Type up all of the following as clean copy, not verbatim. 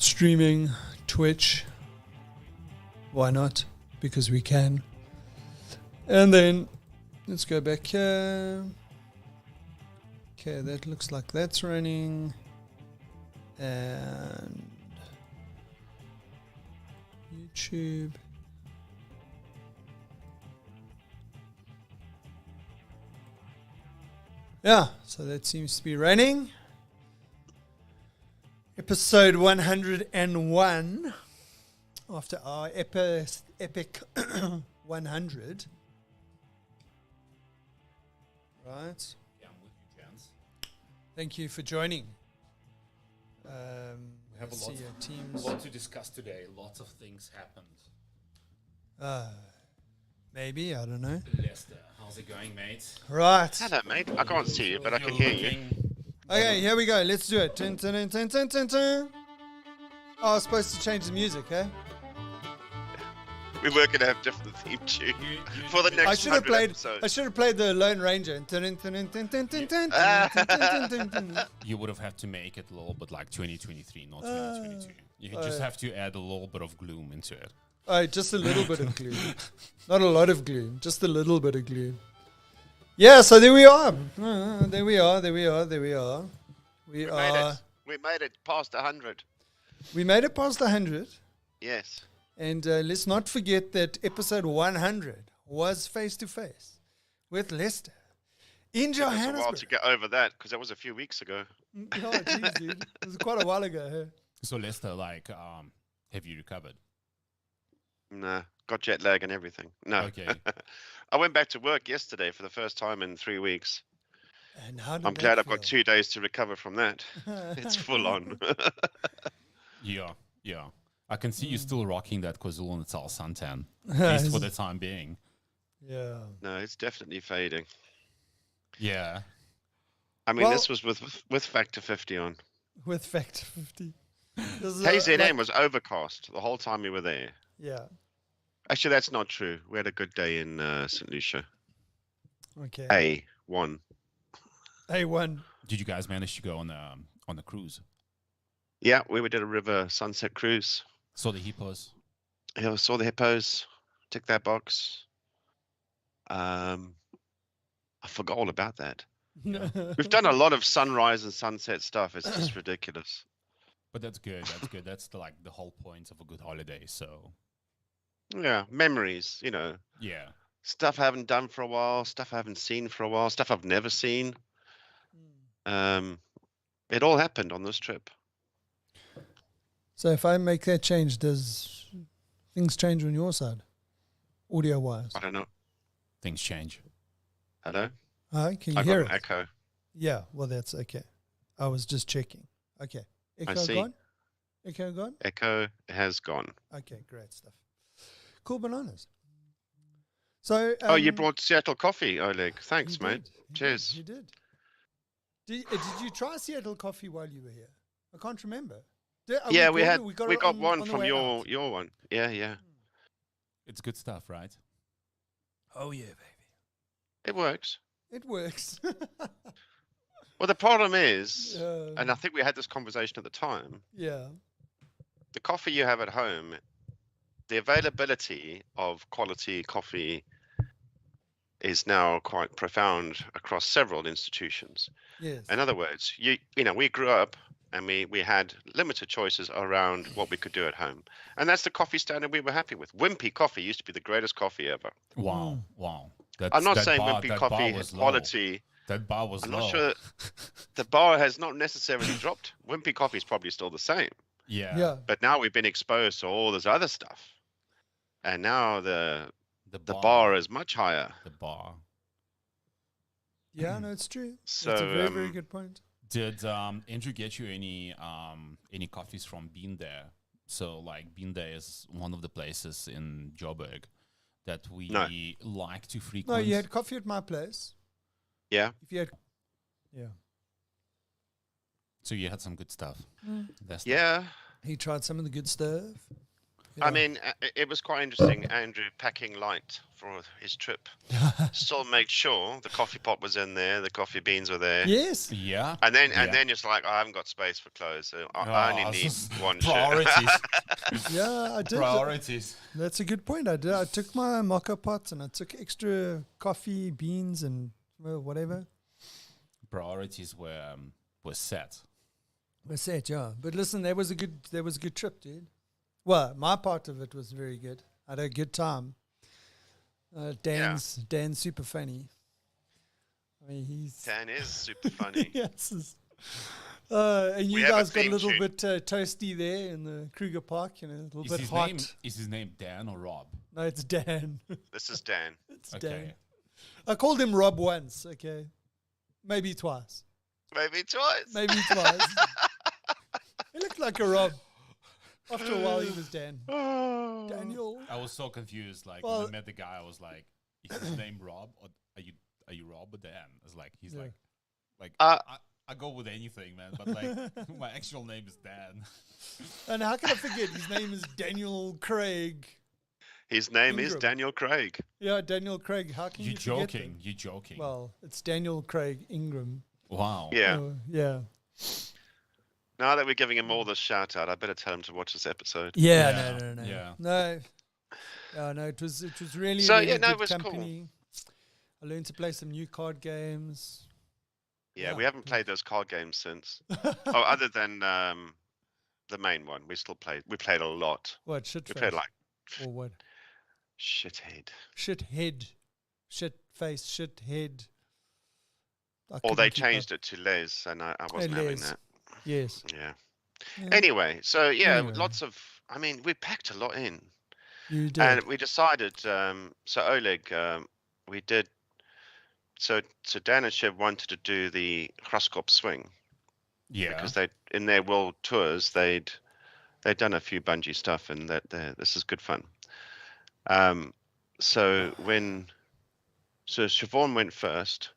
streaming Twitch. Why not? Because we can. And then let's go back here. Okay, that looks like that's running. And YouTube. Yeah, so that seems to be running. Episode 101 after our epic 100. Right. Yeah, I'm with you, gents. Thank you for joining. We have I see your a teams. lot to discuss today. Lots of things happened. Maybe, I don't know. Lester, how's it going, mate? Right. Hello, mate. I can't see you, but I can hear you. Okay, here we go. Let's do it. Dun, dun, dun, dun, dun, dun, dun. Oh, I was supposed to change the music, eh? We were going to have different theme tune for the next I should have 100 played. episodes. I should have played the Lone Ranger. Dun, dun, dun, dun, dun, dun, dun, dun, dun, dun, dun, dun. You would have had to make it a little bit like 2023, not 2022. You just have to add a little bit of gloom into it. Oh, just a little bit of gloom. Not a lot of gloom. Just a little bit of gloom. Yeah, so there we are. There we are. We made it past 100. We made it past 100. Yes. And let's not forget that episode 100 was face-to-face with Lester in It took us a while Johannesburg. to get over that because that was a few weeks ago. Oh, geez, dude. It was quite a while ago. Huh? So, Lester, like, have you recovered? Nah, got jet lag and everything. No. Okay. I went back to work yesterday for the first time in 3 weeks. And how did I'm that glad I've got feel? 2 days to recover from that. It's full on. Yeah. I can see you still rocking that KwaZulu-Natal suntan, at least for the time being. Yeah. No, it's definitely fading. Yeah. I mean, Well- this was with Factor 50 on. With Factor 50. This is KZN like- was overcast the whole time we were there. Yeah. Actually, that's not true. We had a good day in St. Lucia. Okay. A1. A1. Did you guys manage to go on the cruise? Yeah, we did a river sunset cruise. Saw the hippos. Yeah, saw the hippos. Tick that box. I forgot all about that. We've done a lot of sunrise and sunset stuff. It's just ridiculous. But that's good. That's good. That's the whole point of a good holiday. So Yeah, memories, yeah. stuff I haven't done for a while, stuff I haven't seen for a while, stuff I've never seen. It all happened on this trip. So if I make that change, does things change on your side? Audio-wise? I don't know. Things change. Hello? Hi, can you I got hear an it? echo. Yeah, well, that's okay. I was just checking. Okay. Echo see. gone? Echo gone? Echo has gone. Okay, great stuff. Cool bananas. So, Oh, you brought Seattle coffee, Oleg. Thanks, you mate. did. You Cheers. Did. You did. Did you try Seattle coffee while you were here? I can't remember. Yeah, we got it one on the from way your out. your one. Yeah. It's good stuff, right? Oh yeah, baby. It works. It works. Well, the problem is, Yeah. and I think we had this conversation at the time, Yeah. the coffee you have at home, the availability of quality coffee is now quite profound across several institutions. Yes. In other words, we grew up and we had limited choices around what we could do at home. And that's the coffee standard we were happy with. Wimpy coffee used to be the greatest coffee ever. Wow. Wow. I'm not that saying bar- Wimpy that coffee bar has was low. quality. That bar was I'm low. not sure the bar has not necessarily dropped. Wimpy coffee is probably still the same. Yeah. Yeah. But now we've been exposed to all this other stuff. And now the The bar is much higher. The bar. Yeah, no, it's true. So, That's a very, very good point. Did Andrew get you any coffees from Bean There? So like Bean There is one of the places in Joburg that we No. like to No, frequent. you had coffee at my place. Yeah. If you had, yeah. So you had some good stuff. That's Yeah. He tried some of the good stuff. I mean, it was quite interesting. Andrew packing light for his trip. Still made sure the coffee pot was in there, the coffee beans were there. Yes. Yeah. And then it's like, I haven't got space for clothes, so I only need one shirt. Priorities. Yeah, I did. Priorities. That's a good point. I did. I took my mocha pot and I took extra coffee, beans, and whatever. Priorities were set. We're set, yeah. But listen, that was a good trip, dude. Well, my part of it was very good. I had a good time. Dan's super funny. I mean, Dan is super funny. Yes. And you We have a guys got a theme little tune. bit toasty there in the Kruger Park, a little bit hot. Is his name Dan or Rob? No, it's Dan. This is Dan. It's Okay. Dan. I called him Rob once, okay? Maybe twice. Maybe twice. He looked like a Rob. After a while, he was Dan. Oh. Daniel. I was so confused. Like Well- when I met the guy, I was like, "Is his name Rob? Or are you Rob or Dan?" I was like, "He's Yeah. like Uh, I go with anything, man. But like my actual name is Dan." And how can I forget? His name is Daniel Craig. His name is Ingram. Daniel Craig. Yeah, Daniel Craig. How can you You forget joking? that? You joking? Well, it's Daniel Craig Ingram. Wow. Yeah. Yeah. Now that we're giving him all this shout out, I better tell him to watch this episode. Yeah, Yeah, no. yeah. No. No, it was really, So, really yeah, no, good it was cool. company. I learned to play some new card games. Yeah, Yeah. we haven't played those card games since. Other than the main one, we played a lot. What, shit We face? played like Or what? shithead. Shit head. Shit face, shit head. Or they changed it to Les, and I wasn't having Les. that. Yes. Yeah. Yeah. Anyway, so yeah, Anyway. lots of. I mean, we packed a lot in, You did. and we decided. So Oleg, we did. So Dan and Shiv wanted to do the Kruskop swing Yeah. because they in their world tours they'd done a few bungee stuff, and this is good fun. So Siobhan went first,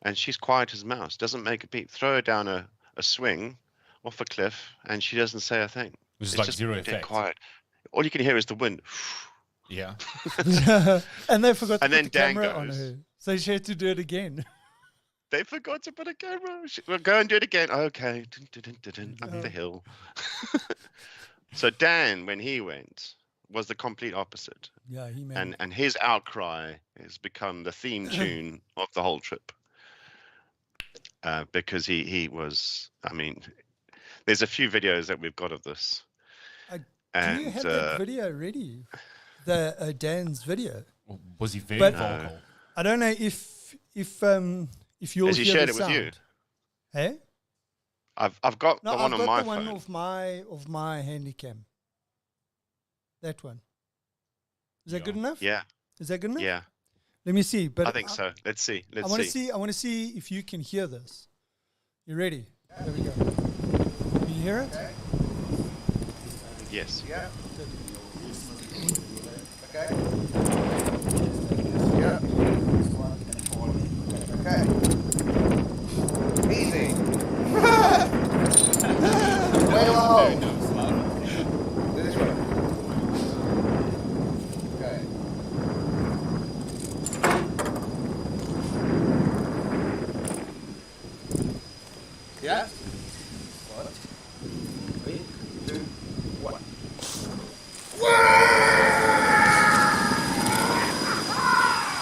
and she's quiet as a mouse, doesn't make a beat. Throw her down a swing off a cliff, and she doesn't say a thing. It's It's like just zero dead effect. quiet. All you can hear is the wind. Yeah. And they forgot to And put then the Dan camera on goes. her. So she had to do it again. They forgot to put a camera. We'll go and do it again. Okay. Dun, dun, dun, dun, dun, up Yeah. the hill. So Dan, when he went, was the complete opposite. Yeah, he made And his outcry has become the theme tune of the whole trip. Because he was, I mean, there's a few videos that we've got of this. Do And you have that video ready? The Dan's video. Was he very But- vocal? I don't know if you'll Has he hear shared the it with you? sound. Hey? I've got No, the one I've on got my the one phone. of my handycam. That one. Is that Yeah. good enough? Yeah, Is that good enough? yeah, Let me see. But I think so. Let's see. I Let's want to see. see. I want to see if you can hear this. You ready? There we go. Can you hear it? Yes. Yeah. Good. Okay. Yeah. Okay. Easy. Way low. Do this one. Okay. Yeah. 1, 3, 2, 1.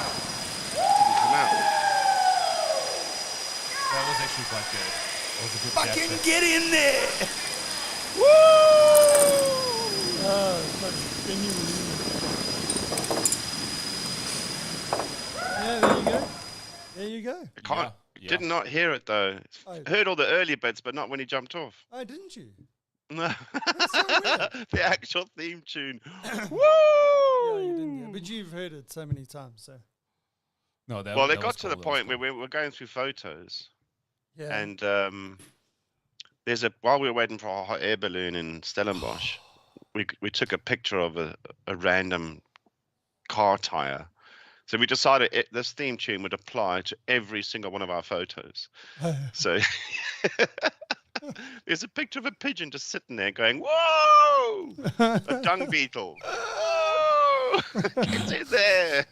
Come out. That was actually quite good. That was a good Fucking capture. get in there! Woo! Oh, fuck. Can you believe it? Yeah, there you go. There you go. I can't. Yeah. Did not hear it though. Oh, Heard all the early bits, but not when he jumped off. oh, didn't you? No. so weird. The actual theme tune. Woo! Yeah, you didn't hear. But you've heard it so many times, so. No, that, Well, that it got was to the cool, that was point where cool. we were going through photos, Yeah. and there's while we were waiting for a hot air balloon in Stellenbosch, we took a picture of a random car tire. So we decided this theme tune would apply to every single one of our photos. So there's a picture of a pigeon just sitting there going, "Whoa!" Whoa! A dung beetle. Whoa! It's in there.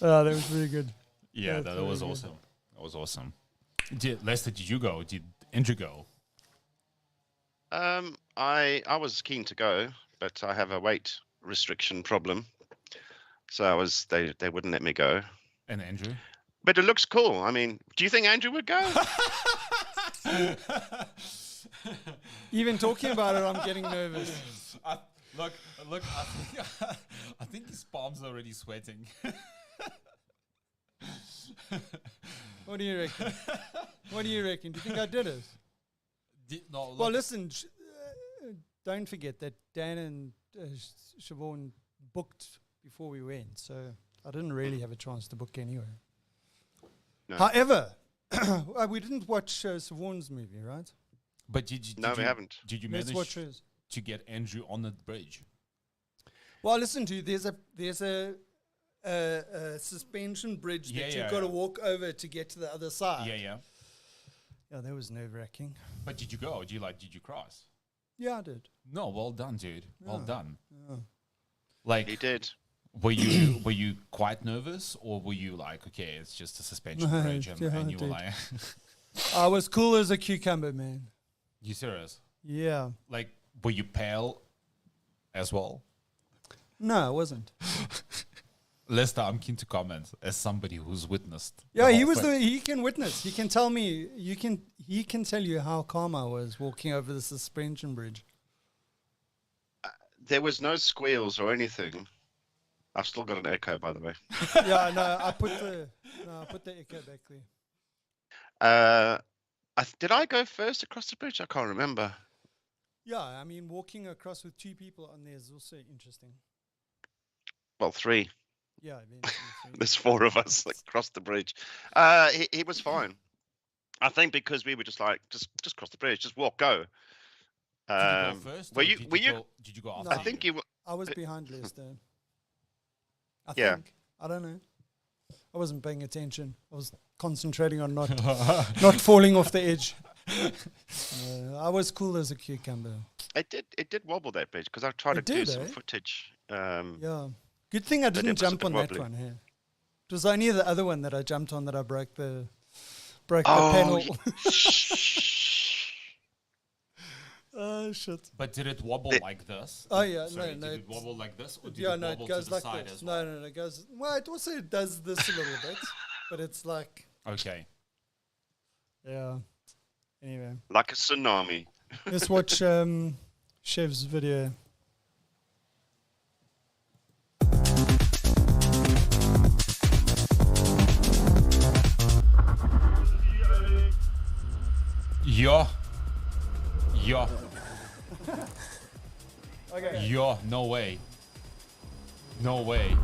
Oh, that was really good. Yeah, That's that was really good. awesome. That was awesome. Lester, did you go? Did Andrew go? I was keen to go, but I have a weight restriction problem, so they wouldn't let me go. And Andrew? But it looks cool. I mean, do you think Andrew would go? Even talking about it, I'm getting nervous. Look! I think his palms are already sweating. What do you reckon? What do you reckon? Do you think I did it? No, look, Well, listen, don't forget that Dan and Siobhan booked before we went, so I didn't really have a chance to book anyway. No. However, we didn't watch Siobhan's movie, right? but No, we haven't. Did you Let's manage watch hers. to get Andrew on the bridge? Well, listen to you. There's a suspension bridge that you've got to walk over to get to the other side. Yeah. Yeah, that was nerve-wracking. But did you go? Did you cross? Yeah, I did. No, well done, dude. Well done. Yeah. Like, He did. were you quite nervous, or were you like, okay, it's just a suspension No, bridge, and, yeah, and I you were did. like, I was cool as a cucumber, man. you serious? Yeah. Like, were you pale as well? No, I wasn't. Lester, I'm keen to comment as somebody who's witnessed. Yeah, the he whole was thing. he can witness. He can tell me. He can tell you how calm I was walking over the suspension bridge. There was no squeals or anything. I've still got an echo, by the way. Yeah, no, I put the echo back there. Did I go first across the bridge? I can't remember. Yeah, I mean, walking across with two people on there is also interesting. Well, 3. Yeah, eventually. There's 4 of us like, across the bridge. He was fine. I think because we were just like, just cross the bridge, just walk, go. Did you go first? Were or you? Did you go after? No. I think you were. I was behind Lester. I Yeah. think. I don't know. I wasn't paying attention. I was concentrating on not falling off the edge. I was cool as a cucumber. It did wobble, that bridge, because I tried to It do did, some eh? footage. Yeah. Good thing I But didn't it was a jump bit on that wobbly. one here. It was only the other one that I jumped on that I broke the Oh, panel. y- Oh shit. But did it wobble It- like this? Oh yeah, Sorry, no. Did it wobble like this, or did Yeah, it no, wobble it goes to the like side this. as well? No, it goes. Well, it also does this a little bit, but it's like, Okay. yeah. Anyway, like a tsunami. let's watch Chev's video. Yeah. Okay. Yeah. No way. No way.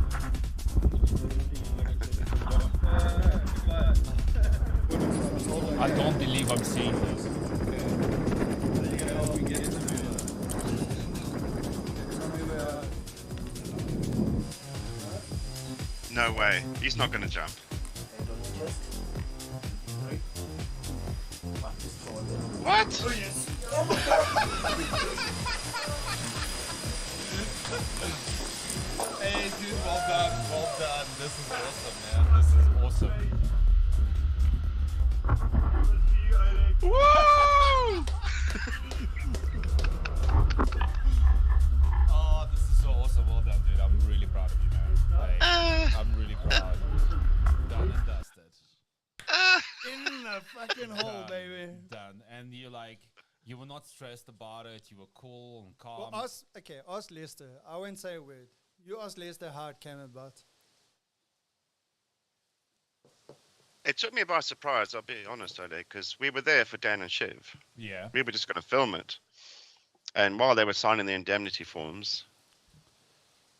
I don't believe I'm seeing this. No way. He's not going to jump. What? Hey, dude, well done. Well done. This is awesome, man. This is awesome. Woo! Oh, this is so awesome. Well done, dude. I'm really proud of you, man. Like, I'm really proud. Done and dusted. In the fucking hole, Done, baby. Done. And you were not stressed about it. You were cool and calm. Well, ask Lester. I won't say a word. You ask Lester how it came about. It took me by surprise, I'll be honest, Ole, because we were there for Dan and Shiv. Yeah. We were just going to film it. And while they were signing the indemnity forms,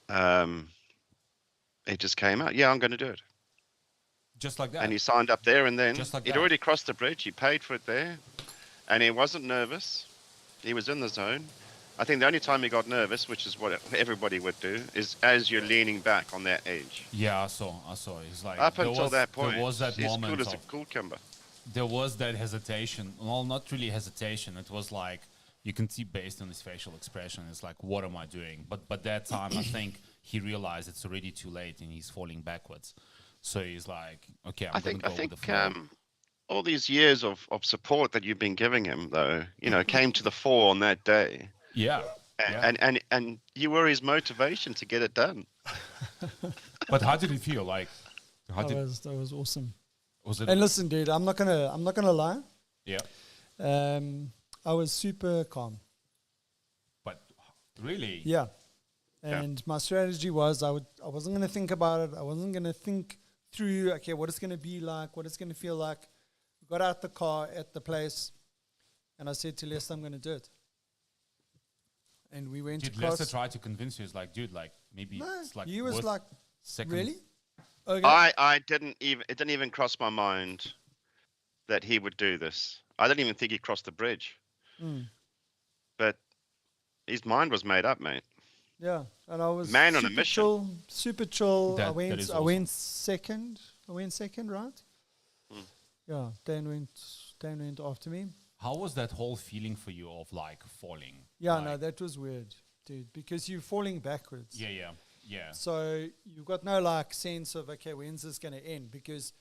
it just came out. Yeah, I'm going to do it. Just like that. And he signed up there, and then Just like he'd that. already crossed the bridge. He paid for it there, and he wasn't nervous. He was in the zone. I think the only time he got nervous, which is what everybody would do, is as you're leaning back on that edge. Yeah, I saw. He's like, Up there until was, that point, there was that he's moment cool as a of, cucumber. there was that hesitation. Well, not really hesitation. It was like You can see based on his facial expression, it's like, what am I doing? But that time, I think he realized it's already too late and he's falling backwards. So he's like, okay, I'm going to go with the flow. All these years of support that you've been giving him, though, came to the fore on that day. Yeah. And you were his motivation to get it done. But how did it feel? Like, That was awesome. was it? And listen, dude, I'm not gonna lie. Yeah. I was super calm. But really? Yeah. And my strategy was I wasn't gonna think about it. I wasn't gonna think through, okay, what it's gonna be like, what it's gonna feel like. We got out the car at the place, and I said to Lester, I'm gonna do it. And we went Did across. Lester try to convince you? It's like, dude, like maybe No, it's like he was worth like, second. really? Okay. It didn't even cross my mind that he would do this. I didn't even think he crossed the bridge. But his mind was made up, mate. Yeah, and I was Man on a super mission. chill, super chill. That I went is awesome. second. I went second, right? Yeah, Dan went after me. How was that whole feeling for you of like falling? Yeah, Like- no, that was weird, dude, because you're falling backwards. Yeah. So you've got no like sense of, okay, when's this going to end? Because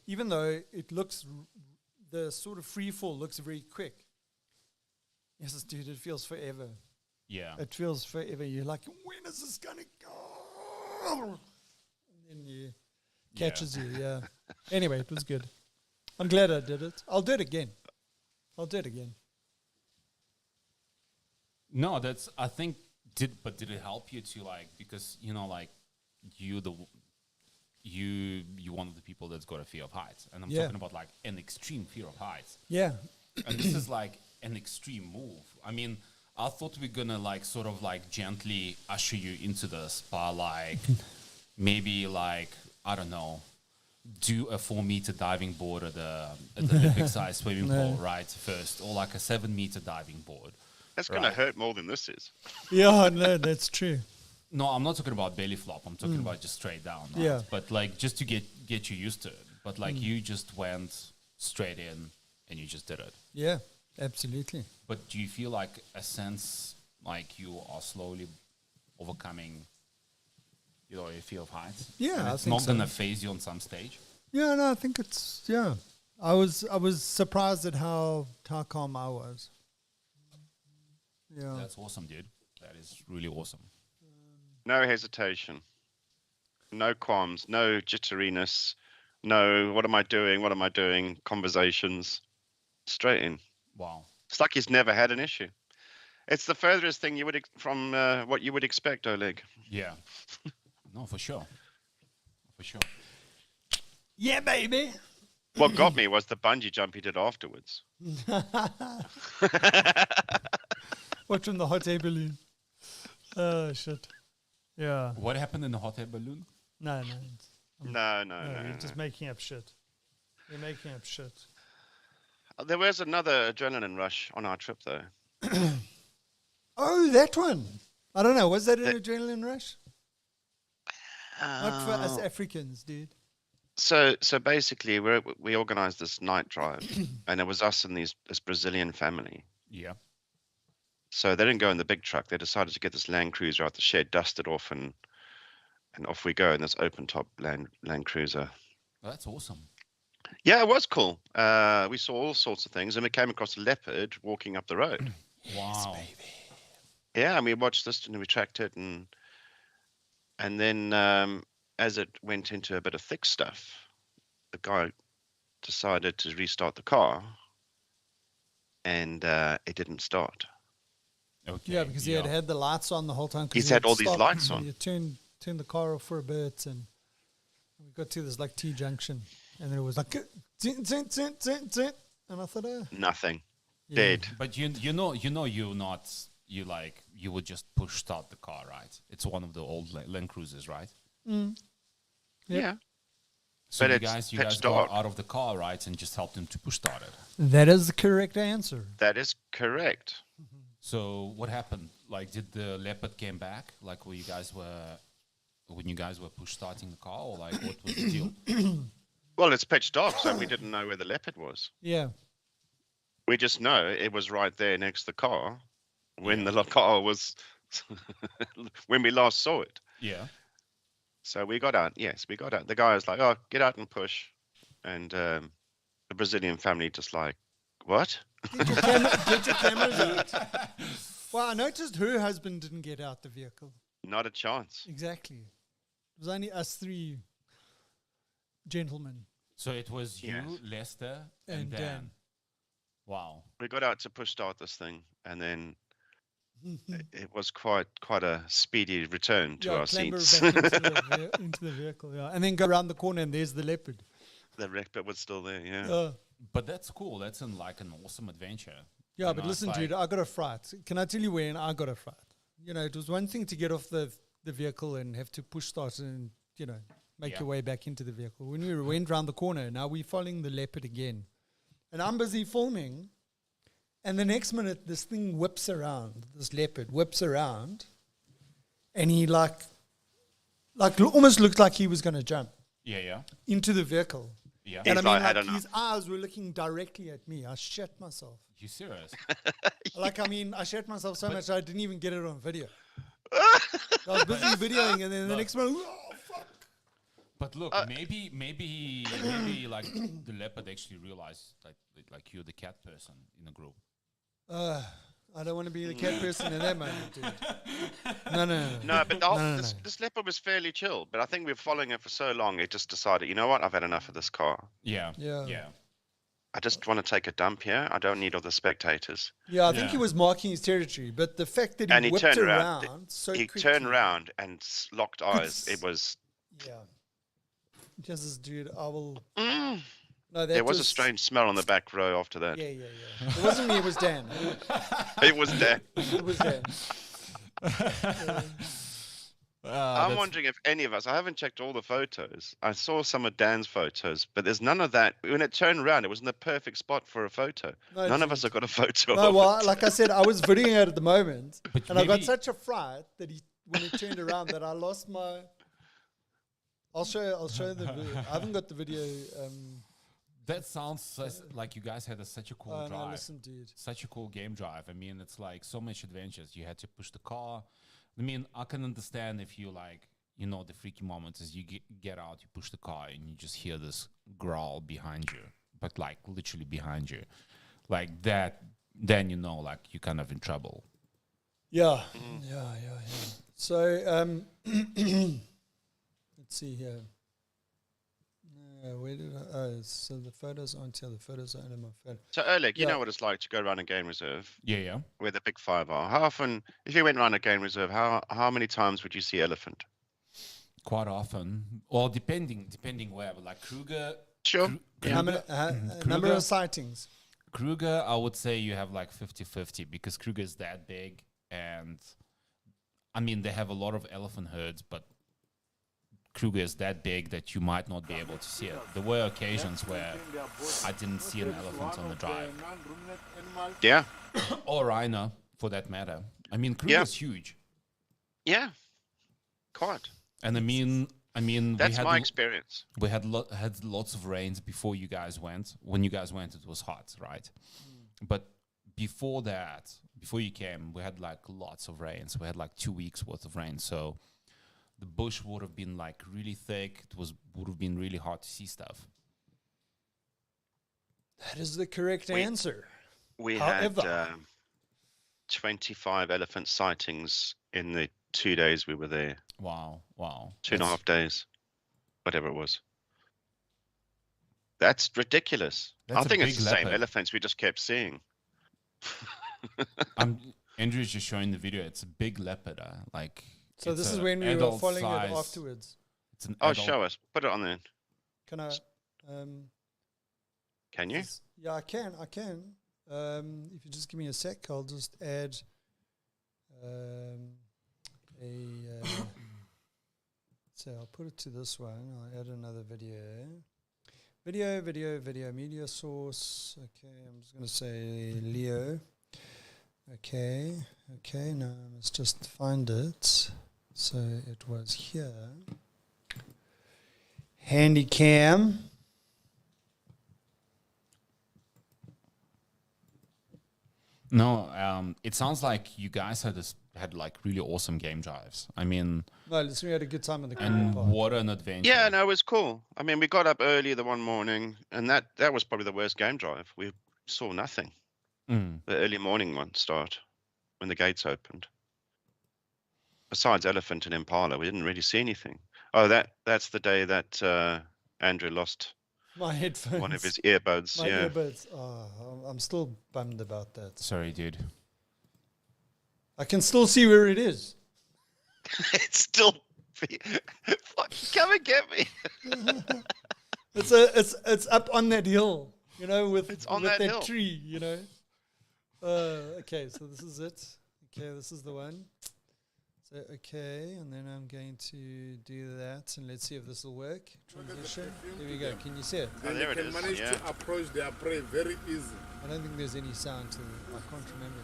even though it looks, the sort of free fall looks very quick. Yes, dude, it feels forever. Yeah. It feels forever. You're like, when is this going to go? And then you catches you, yeah. Anyway, it was good. I'm glad I did it. I'll do it again. No, that's, I think, did it help you to like, because, like you're one of the people that's got a fear of heights. And I'm Yeah. talking about like an extreme fear of heights. Yeah. And this is like an extreme move. I mean, I thought we're gonna like sort of like gently usher you into this by like maybe like, I don't know, do a 4-meter diving board at the Olympic size swimming pool, right? First, or like a 7-meter diving board. That's going to hurt more than this is. Yeah, no, that's true. No, I'm not talking about belly flop. I'm talking about just straight down. Right? Yeah. But like just to get you used to it. But like you just went straight in and you just did it. Yeah, absolutely. But do you feel like a sense like you are slowly overcoming, your fear of heights? Yeah, And I it's think not so. gonna phase you on some stage. Yeah, no, I think it's, yeah. I was surprised at how calm I was. Yeah. That's awesome, dude. That is really awesome. No hesitation. No qualms. No jitteriness. No, what am I doing? Conversations. Straight in. Wow. It's like he's never had an issue. It's the furthest thing you would from what you would expect, Oleg. Yeah. No, for sure. For sure. Yeah, baby. What got me was the bungee jump he did afterwards. Watching the hot air balloon. Oh, shit. Yeah. What happened in the hot air balloon? No. No. You're just making up shit. You're making up shit. There was another adrenaline rush on our trip, though. Oh, that one. I don't know. Was that an adrenaline rush? Not for us Africans, dude. So basically, we organized this night drive, and it was us and this Brazilian family. Yeah. So they didn't go in the big truck. They decided to get this Land Cruiser out the shed, dust it off, and off we go in this open top Land Cruiser. Well, that's awesome. Yeah, it was cool. We saw all sorts of things, and we came across a leopard walking up the road. Wow. Yeah, and we watched this and we tracked it, and then as it went into a bit of thick stuff, the guy decided to restart the car, and it didn't start. Okay. Yeah, because he had the lights on the whole time. 'cause He's he had all these stopped lights and on. You turn the car off for a bit, and we got to this like T junction, and then it was like, zin, zin, zin, zin, zin. And I thought, Nothing. yeah. Dead. But you would just push start the car, right? It's one of the old Land Cruisers, right? Yep. Yeah. So But you it's guys pitch got dark. out of the car, right, and just helped him to push start it. That is the correct answer. That is correct. So what happened? Like, did the leopard came back? Like, when you guys were push starting the car, or like, what was the deal? Well, it's pitch dark, so we didn't know where the leopard was. Yeah. We just know it was right there next to the car when the car was when we last saw it. Yeah. So we got out. Yes, we got out. The guy was like, "Oh, get out and push," and the Brazilian family just like, "What?" Get your cameras out. Well, I noticed her husband didn't get out the vehicle. Not a chance. Exactly. It was only us three gentlemen. So it was you, Yes. Lester, And and Dan. Dan. Wow. We got out to push start this thing, and then it was quite a speedy return to our clamber seats. back into the vehicle, yeah. And then go around the corner and there's the leopard. The wreck bit was still there. Yeah. But that's cool. That's an awesome adventure. Yeah, You but know, listen, it's dude, I got a fright. Can I tell you when I got a fright? You know, it was one thing to get off the vehicle and have to push start and, you know, make Yeah. your way back into the vehicle. When we went round the corner, now we're following the leopard again. And I'm busy filming. And the next minute, this thing whips around, this leopard whips around. And he almost looked like he was going to jump Yeah. into the vehicle. Yeah. He's And I mean, like, had like enough. his eyes were looking directly at me. I shat myself. You serious? I shat myself so much I didn't even get it on video. I was busy videoing, and then the next one, oh, fuck. But look, maybe like the leopard actually realized like you're the cat person in the group. I don't want to be the cat person in that moment, dude. No. No, but this leopard was fairly chill. But I think we were following it for so long, it just decided, you know what? I've had enough of this car. Yeah. Yeah. I just want to take a dump here. I don't need all the spectators. Yeah, I think Yeah. he was marking his territory, but the fact that And he he whipped turned around around. so He quickly. turned around and locked eyes. It was. Yeah. Jesus, dude, I will. Mm, No, that there was a strange smell on the back row after that. Yeah. It wasn't me, it was Dan. It was there. It was Dan. I'm wondering if any of us, I haven't checked all the photos. I saw some of Dan's photos, but there's none of that. When it turned around, it was in the perfect spot for a photo. No, None of dude. us have got a photo No, of well, it. like I said, I was videoing it at the moment, But and I got maybe- such a fright that when it turned around, that I lost my. I'll show the video. I haven't got the video. That sounds like you guys had such a cool Oh drive. no, listen, dude. Such a cool game drive. I mean, it's like so much adventures. You had to push the car. I mean, I can understand if you like, you know, the freaky moments is you get out, you push the car, and you just hear this growl behind you, but like literally behind you, like that. Then you know, like you're kind of in trouble. Yeah. So let's see here. Where did I? Oh, so the photos aren't here. The photos are in my phone. So, Oleg, you Yeah. know what it's like to go around a game reserve Yeah. where the big five are. How often, if you went around a game reserve, how many times would you see elephant? Quite often, or depending where, but like Kruger. Sure. How many, number Kruger? of sightings? Kruger, I would say you have like 50-50 because Kruger is that big, and I mean they have a lot of elephant herds, but Kruger is that big that you might not be able to see it. There were occasions where I didn't see an elephant on the drive, Yeah. or rhino for that matter. I mean Kruger is huge, Yeah. Quite. and I mean That's we had my experience. we had lots of rains before you guys went. When you guys went, it was hot, right? But before that, before you came, we had like lots of rains. We had like 2 weeks worth of rain. So the bush would have been like really thick. Would have been really hard to see stuff. That is the correct We- answer. We However- had 25 elephant sightings in the 2 days we were there. Wow. 2.5 days. Whatever it was. That's ridiculous. That's I a think it's big the same leopard. elephants we just kept seeing. Andrew's just showing the video. It's a big leopard. Like So it's this is a when we were adult following size. it afterwards. It's an Oh, adult- show us. Put it on there. Can I? Can you? Yeah, I can. If you just give me a sec, I'll just add so I'll put it to this one. I'll add another video. Video, media source. Okay, I'm just going to say Leo. Okay, now I must just find it. So it was here. Handycam. No, it sounds like you guys had like really awesome game drives. I mean, No, listen, we had a good time in the Kruger and Park. what an adventure. Yeah, no, it was cool. I mean, we got up early the one morning, and that was probably the worst game drive. We saw nothing. Mm. The early morning one start when the gates opened. Besides elephant and impala, we didn't really see anything. Oh, that's the day that Andrew lost My headphones. one of his earbuds. My Yeah. earbuds. Oh, I'm still bummed about that. Sorry, dude. I can still see where it is. It's still. Fuck, come and get me. It's up on that hill, you know, with on with that hill. tree, you know. Okay, so this is it. Okay, this is the one. So okay, and then I'm going to do that, and let's see if this will work. Transition. Here we go. Can you see it? Oh, there it They is. can manage Yeah. to approach their prey very easy. I don't think there's any sound to it. I can't remember.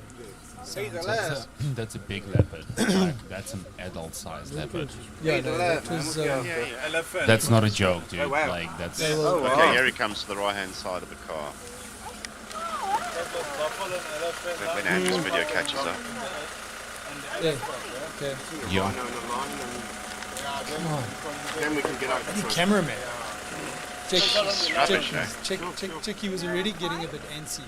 Hey, the Sound. last. That's a big leopard. Like, that's an adult-sized leopard. Yeah, Hey, the no, left, that man, was. look out. Yeah, yeah. Elephant. That's not a joke, dude. Oh, wow. Like, that's... Yeah, well, Oh, wow. Okay, here he comes to the right-hand side of the car when Andrew's video catches up. Yeah. Okay. Yeah. Come on. Then we can get out. Bloody cameraman. Rubbish, eh? Check. He was already getting a bit antsy.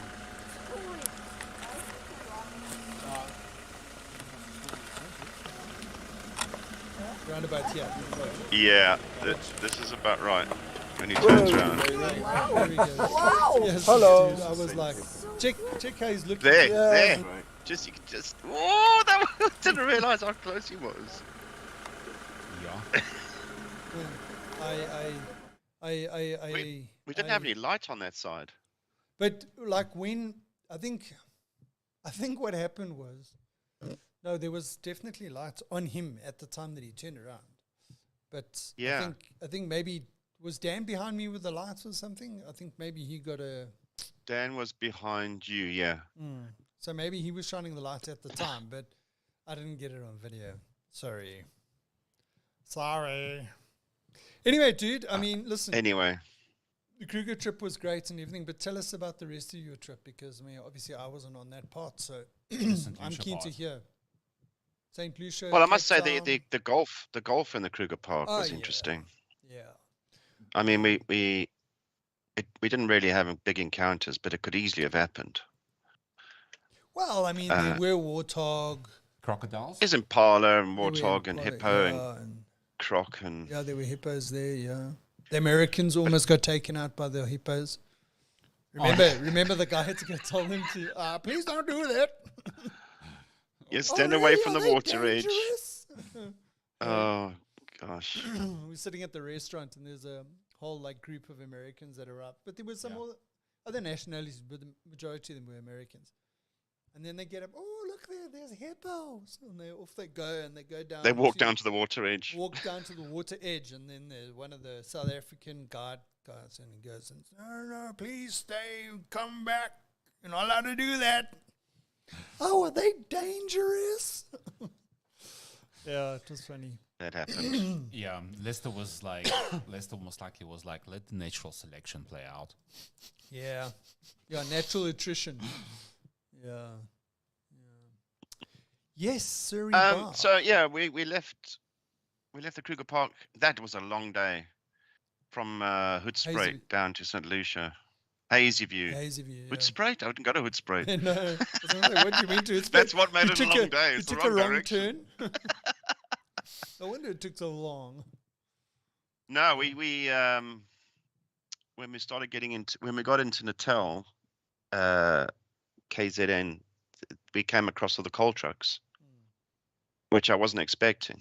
Roundabout here. Yeah, this is about right when he turns around. There we go. Yes, Hello. dude, I was like, check how he's looking. There. Just you can just. Oh, that didn't realise how close he was. Yeah. We didn't have any light on that side. But like when I think what happened was, no, there was definitely lights on him at the time that he turned around. But Yeah. I think maybe was Dan behind me with the lights or something. I think maybe he got a. Dan was behind you, yeah. So maybe he was shining the light at the time, but I didn't get it on video. Sorry. Anyway, dude, I mean, listen, Anyway, the Kruger trip was great and everything, but tell us about the rest of your trip because, I mean, obviously I wasn't on that part, so I'm Lucia keen to part. hear. St. Lucia. well, I must say Cape Town. the golf in the Kruger Park Oh, was yeah. interesting. Yeah. I mean, we didn't really have big encounters, but it could easily have happened. Well, I mean, there were warthog. Crocodiles? There's impala and there were warthog and impala, hippo yeah, and croc and yeah, there were hippos there, yeah. The Americans almost got taken out by the hippos. Remember the guy had to go tell them to, please don't do that. you stand Oh, away really? from Are the they water edge. dangerous? Oh gosh. We're sitting at the restaurant and there's a whole like group of Americans that are up, but there was some other nationalities, but the majority of them were Americans. And then they get up. Oh, look there's hippos, and they go and they go down. They walk down to the water edge. Walk down to the water edge, and then there's one of the South African guys, and he goes, "No, please stay, come back. You're not allowed to do that." Oh, are they dangerous? Yeah, it was funny. That happened. Yeah, Lester most likely was like, let the natural selection play out. Yeah, natural attrition. Yeah. Yes, sir. So yeah, we left the Kruger Park. That was a long day from Hoedspruit Hazy- down to St. Lucia. Hazy View. Hazy View. Yeah. Hoedspruit? I didn't go to Hoedspruit. No, I was gonna say, what do you mean to? It's That's what made you it a took long day. You It's the took a wrong wrong direction. turn. No wonder it took so long. No, we when we got into Natal, KZN, we came across all the coal trucks, which I wasn't expecting.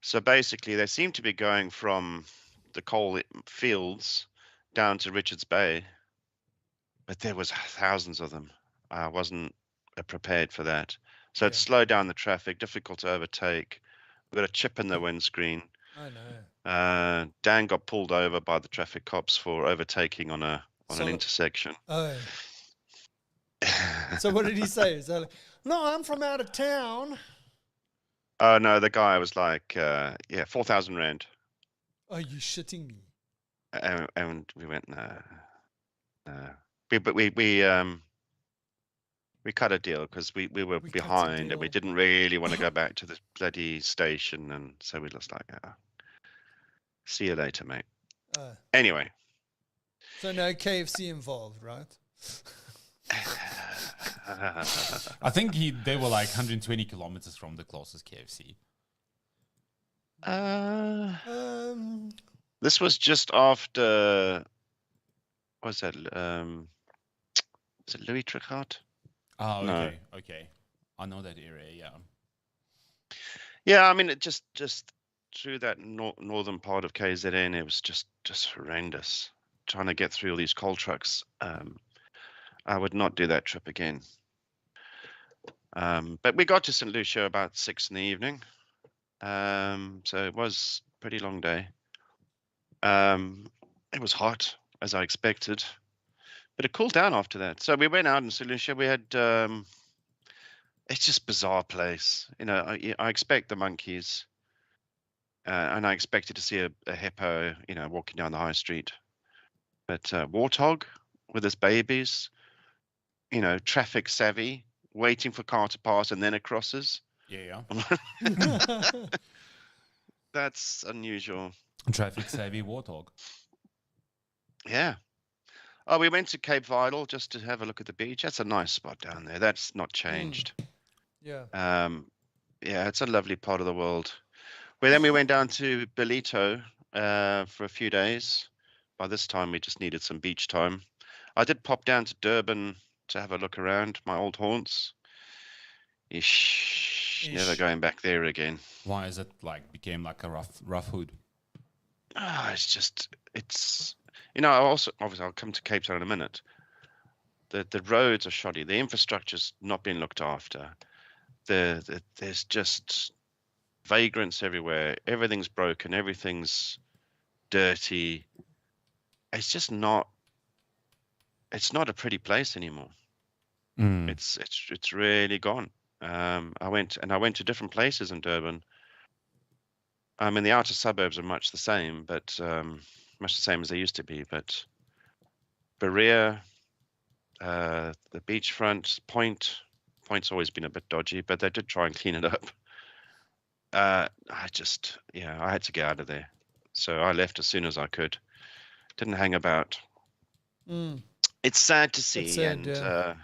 So basically, they seem to be going from the coal fields down to Richards Bay, but there was thousands of them. I wasn't prepared for that. So it Yeah. slowed down the traffic, difficult to overtake. We got a chip in the windscreen. I know. Dan got pulled over by the traffic cops for overtaking on an So- intersection. Oh. So what did he say? Is that like, no, I'm from out of town. Oh no, the guy was like, 4,000 rand, Are you shitting me? and we went no. We we cut a deal because we were We cut a behind and we deal. didn't really want to go back to the bloody station, and so we just like, see you later, mate. Anyway. So no KFC involved, right? I think they were like 120 kilometers from the closest KFC. This was just after. What's that? Is it Louis Tricard? Oh, No. okay, okay. I know that area. Yeah. Yeah, I mean, it just through that northern part of KZN, it was just horrendous. Trying to get through all these coal trucks. I would not do that trip again. But we got to St. Lucia about 6 in the evening. So it was a pretty long day. It was hot, as I expected, but it cooled down after that. So we went out in St. Lucia. We had, it's just bizarre place. You know, I expect the monkeys, and I expected to see a hippo, you know, walking down the high street. But warthog with his babies, you know, traffic savvy, waiting for car to pass and then it crosses. Yeah. That's unusual. Traffic savvy warthog. Yeah. Oh, we went to Cape Vidal just to have a look at the beach. That's a nice spot down there. That's not changed. Yeah. Yeah, it's a lovely part of the world. Well, then we went down to Belito for a few days. By this time, we just needed some beach time. I did pop down to Durban to have a look around my old haunts. Never going back there again. Why is it like became like a rough hood? It's you know, obviously I'll come to Cape Town in a minute. The roads are shoddy. The infrastructure's not being looked after. There's just vagrants everywhere. Everything's broken. Everything's dirty. It's just not. It's not a pretty place anymore. It's really gone. I went to different places in Durban. I mean, the outer suburbs are much the same, but much the same as they used to be. But Berea, the beachfront, Point's always been a bit dodgy, but they did try and clean it up. I had to get out of there, so I left as soon as I could. Didn't hang about. It's sad to see, sad, and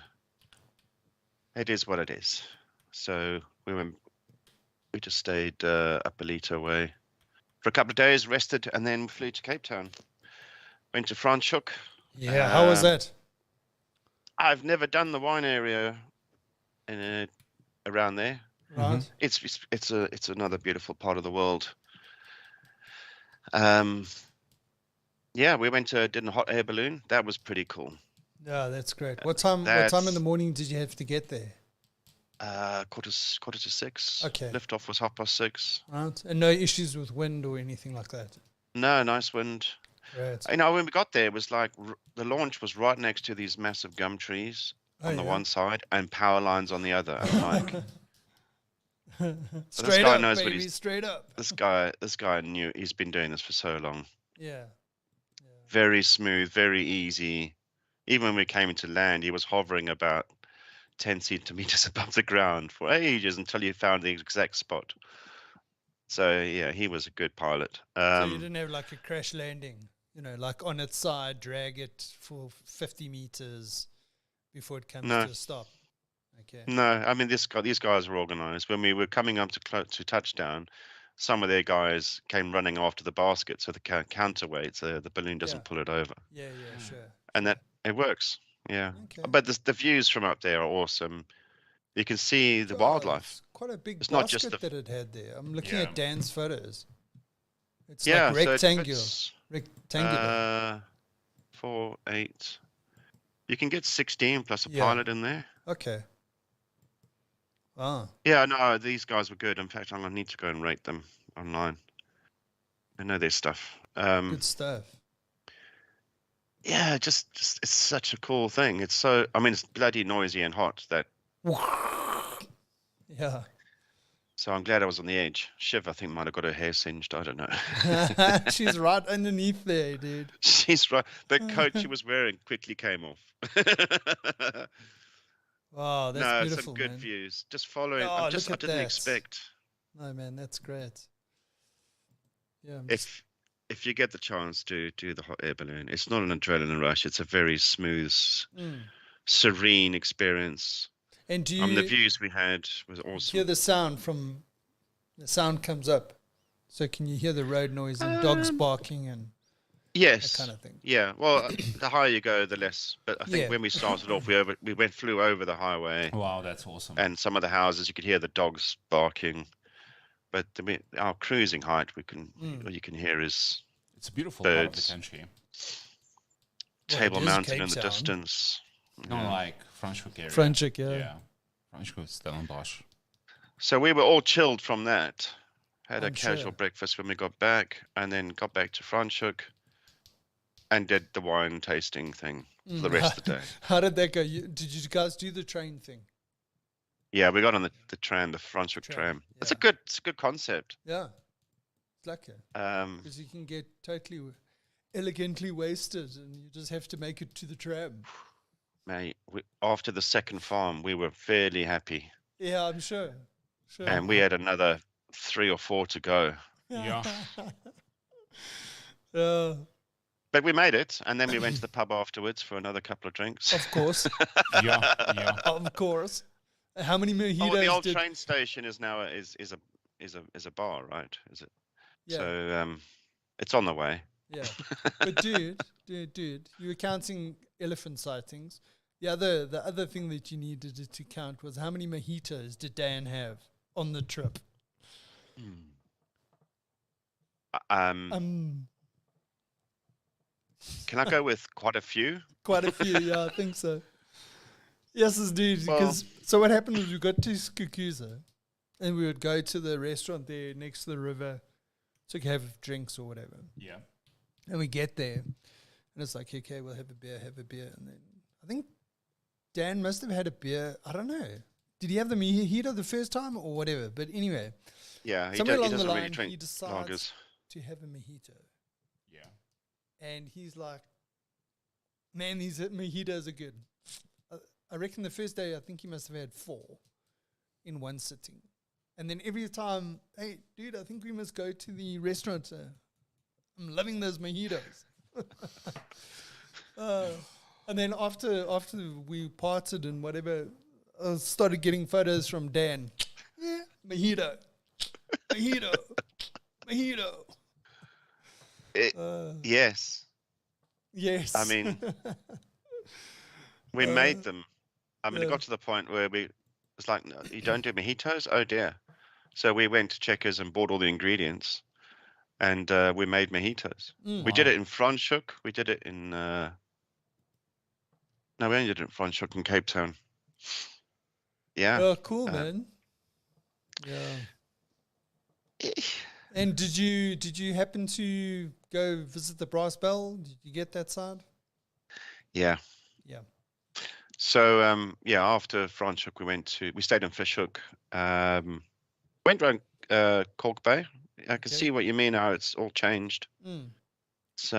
it is what it is. So we just stayed up Belito way for a couple of days, rested, and then flew to Cape Town. Went to Franschhoek. Yeah, how was that? I've never done the wine area around there. Right. It's another beautiful part of the world. Yeah, we did a hot air balloon. That was pretty cool. Yeah, that's great. What time in the morning did you have to get there? Quarter to 6. Okay. Liftoff was 6:30. Right. And no issues with wind or anything like that? No, nice wind. Right. You know, when we got there, it was like the launch was right next to these massive gum trees on the one side and power lines on the other. I'm like, straight this guy up, knows baby, what he's straight up. This guy knew. He's been doing this for so long. Yeah. Very smooth, very easy. Even when we came into land, he was hovering about 10 centimeters above the ground for ages until you found the exact spot. So yeah, he was a good pilot. So you didn't have like a crash landing, you know, like on its side, drag it for 50 meters before it comes to a stop. Okay. No, I mean these guys were organized. When we were coming up to touchdown, some of their guys came running after the basket, so the counterweight, so the balloon doesn't pull it over. Yeah, sure. And that it works. Yeah. Okay. But the views from up there are awesome. You can see the wildlife. It's quite a big It's basket not just that it had there. I'm looking at Dan's photos. It's yeah, like rectangular. so Rectangular. 4, 8. You can get 16 plus a Yeah. pilot in there. Okay. Ah. Yeah, no, these guys were good. In fact, I'm gonna need to go and rate them online. I know their stuff. Good stuff. Yeah, just it's such a cool thing. It's so, I mean, it's bloody noisy and hot. Yeah. So I'm glad I was on the edge. Shiv, I think, might have got her hair singed. I don't know. She's right underneath there, dude. She's right. The coat she was wearing quickly came off. Wow, that's no, beautiful, some good man. views. Just following. Oh, I look at didn't that. expect. No, man, that's great. Yeah, I'm just, If you get the chance to do the hot air balloon, it's not an adrenaline rush. It's a very smooth, serene experience. and do The you views we had was hear awesome. the sound from the sound comes up? So can you hear the road noise and dogs barking and Yes. that kind of thing? Yeah. Well, the higher you go, the less. But I think Yeah. when we started off, we flew over the highway, Wow, that's awesome. and some of the houses you could hear the dogs barking. But our cruising height, all you can hear is It's a beautiful part of the birds. country. Table it is Mountain Cape in the Town. distance. Not like Franschhoek area. Franschhoek, yeah. Yeah. Franschhoek, Stellenbosch. So we were all chilled from that. Had a I'm casual sure. breakfast when we got back, and then got back to Franschhoek and did the wine tasting thing for the rest of the day. How did that go? Did you guys do the train thing? Yeah, we got on the tram, the Franschhoek tram. It's a good concept. Yeah, it's lucky because you can get totally elegantly wasted, and you just have to make it to the tram. Mate, after the second farm, we were fairly happy, Yeah, I'm sure. Sure. and we had another 3 or 4 to go. Yeah. But we made it, and then we went to the pub afterwards for another couple of drinks. Of course, Yeah. of course. How many mojitos Oh, the old did? train station is now is a bar, right? Is it? Yeah. So it's on the way. Yeah, but dude, you were counting elephant sightings. The other thing that you needed to count was how many mojitos did Dan have on the trip? Can I go with quite a few? Quite a few, yeah, I think so. Yes, dude. Because so what happened was we got to Skukuza, and we would go to the restaurant there next to the river to have drinks or whatever. Yeah. And we get there, and it's like, okay, we'll have a beer. And then I think Dan must have had a beer. I don't know. Did he have the mojito the first time or whatever? But anyway, Yeah, he somewhere along the doesn't really line, drink he decides lagers. to have a mojito. Yeah. And he's like, man, these mojitos are good. I reckon the first day, I think he must have had 4 in one sitting. And then every time, hey, dude, I think we must go to the restaurant. I'm loving those mojitos. And then after we parted and whatever, I started getting photos from Dan. Yeah, mojito. Yes. Yes. I mean, we made them. I mean, it got to the point where it's like, no, you don't do mojitos? Oh dear. So we went to Checkers and bought all the ingredients, and we made mojitos. We did it in Franschhoek. We did it in no, we only did it in Franschhoek in Cape Town. Yeah. Oh, cool, man. Yeah. And did you happen to go visit the Brass Bell? Did you get that side? Yeah. Yeah. So after Franschhoek, we stayed in Fishhook. Went around Cork Bay. I can see what you mean. How it's all changed. It's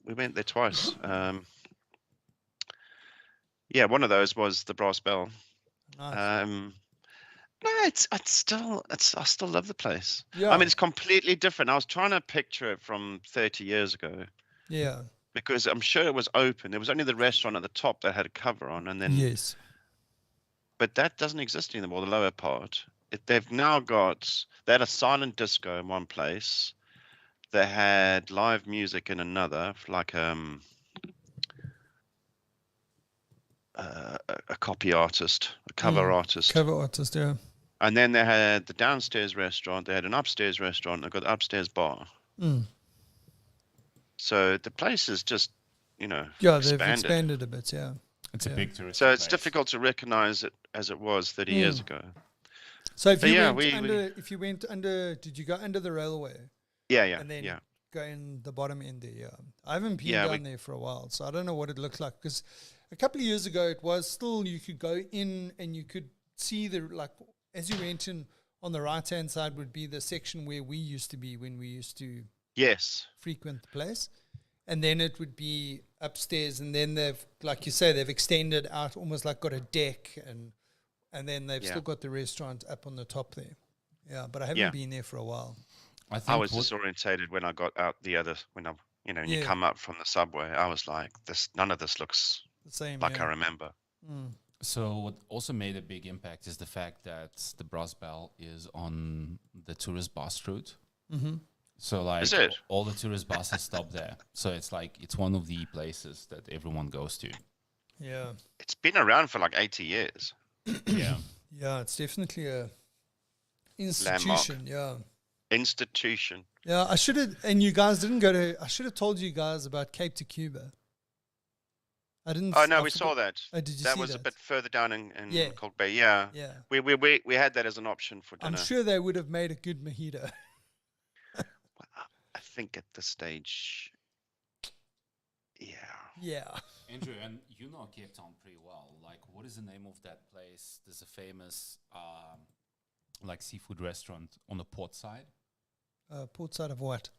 we went there twice. One of those was the Brass Bell. Nice. No, I still love the place. Yeah. I mean, it's completely different. I was trying to picture it from 30 years ago. Yeah. Because I'm sure it was open. There was only the restaurant at the top that had a cover on, and then Yes. But that doesn't exist anymore. The lower part. They've now they had a silent disco in one place. They had live music in another, like a copy artist, a cover artist. Cover artist, yeah. And then they had the downstairs restaurant. They had an upstairs restaurant. They got the upstairs bar. So the place is just, they've expanded a bit, yeah. It's a big tourist So it's place. difficult to recognize it as it was 30 years ago. So if But you yeah, went under, did you go under the railway? Yeah, And then go in the bottom end there, yeah. I haven't been down there for a while, so I don't know what it looks like. Because a couple of years ago, it was still, you could go in and you could see as you went in, on the right-hand side would be the section where we used to be when we used to Yes. frequent the place. and then it would be upstairs, and then they've, like you say, they've extended out, almost like got a deck, and then they've still got the restaurant up on the top there. Yeah, but I haven't been there for a while. I was disorientated when I got out when you come up from the subway. I was like, none of this looks the same, like I remember. So what also made a big impact is the fact that the Brass Bell is on the tourist bus route. So like Is it? all the tourist buses stop there. So it's like it's one of the places that everyone goes to. Yeah. It's been around for like 80 years. Yeah. Yeah, it's definitely a institution. Yeah. Institution. Yeah, I should have, and you guys didn't go to, I should have told you guys about Cape to Cuba. I didn't. Oh no, I we forgot- saw that. Oh, did you That see was that? a bit further down in Yeah. Cold Bay. Yeah. Yeah. We had that as an option for dinner. I'm sure they would have made a good mojito. I think at this stage, yeah. Yeah. Andrew, and you know Cape Town pretty well. Like, what is the name of that place? There's a famous like seafood restaurant on the port side. Port side of what?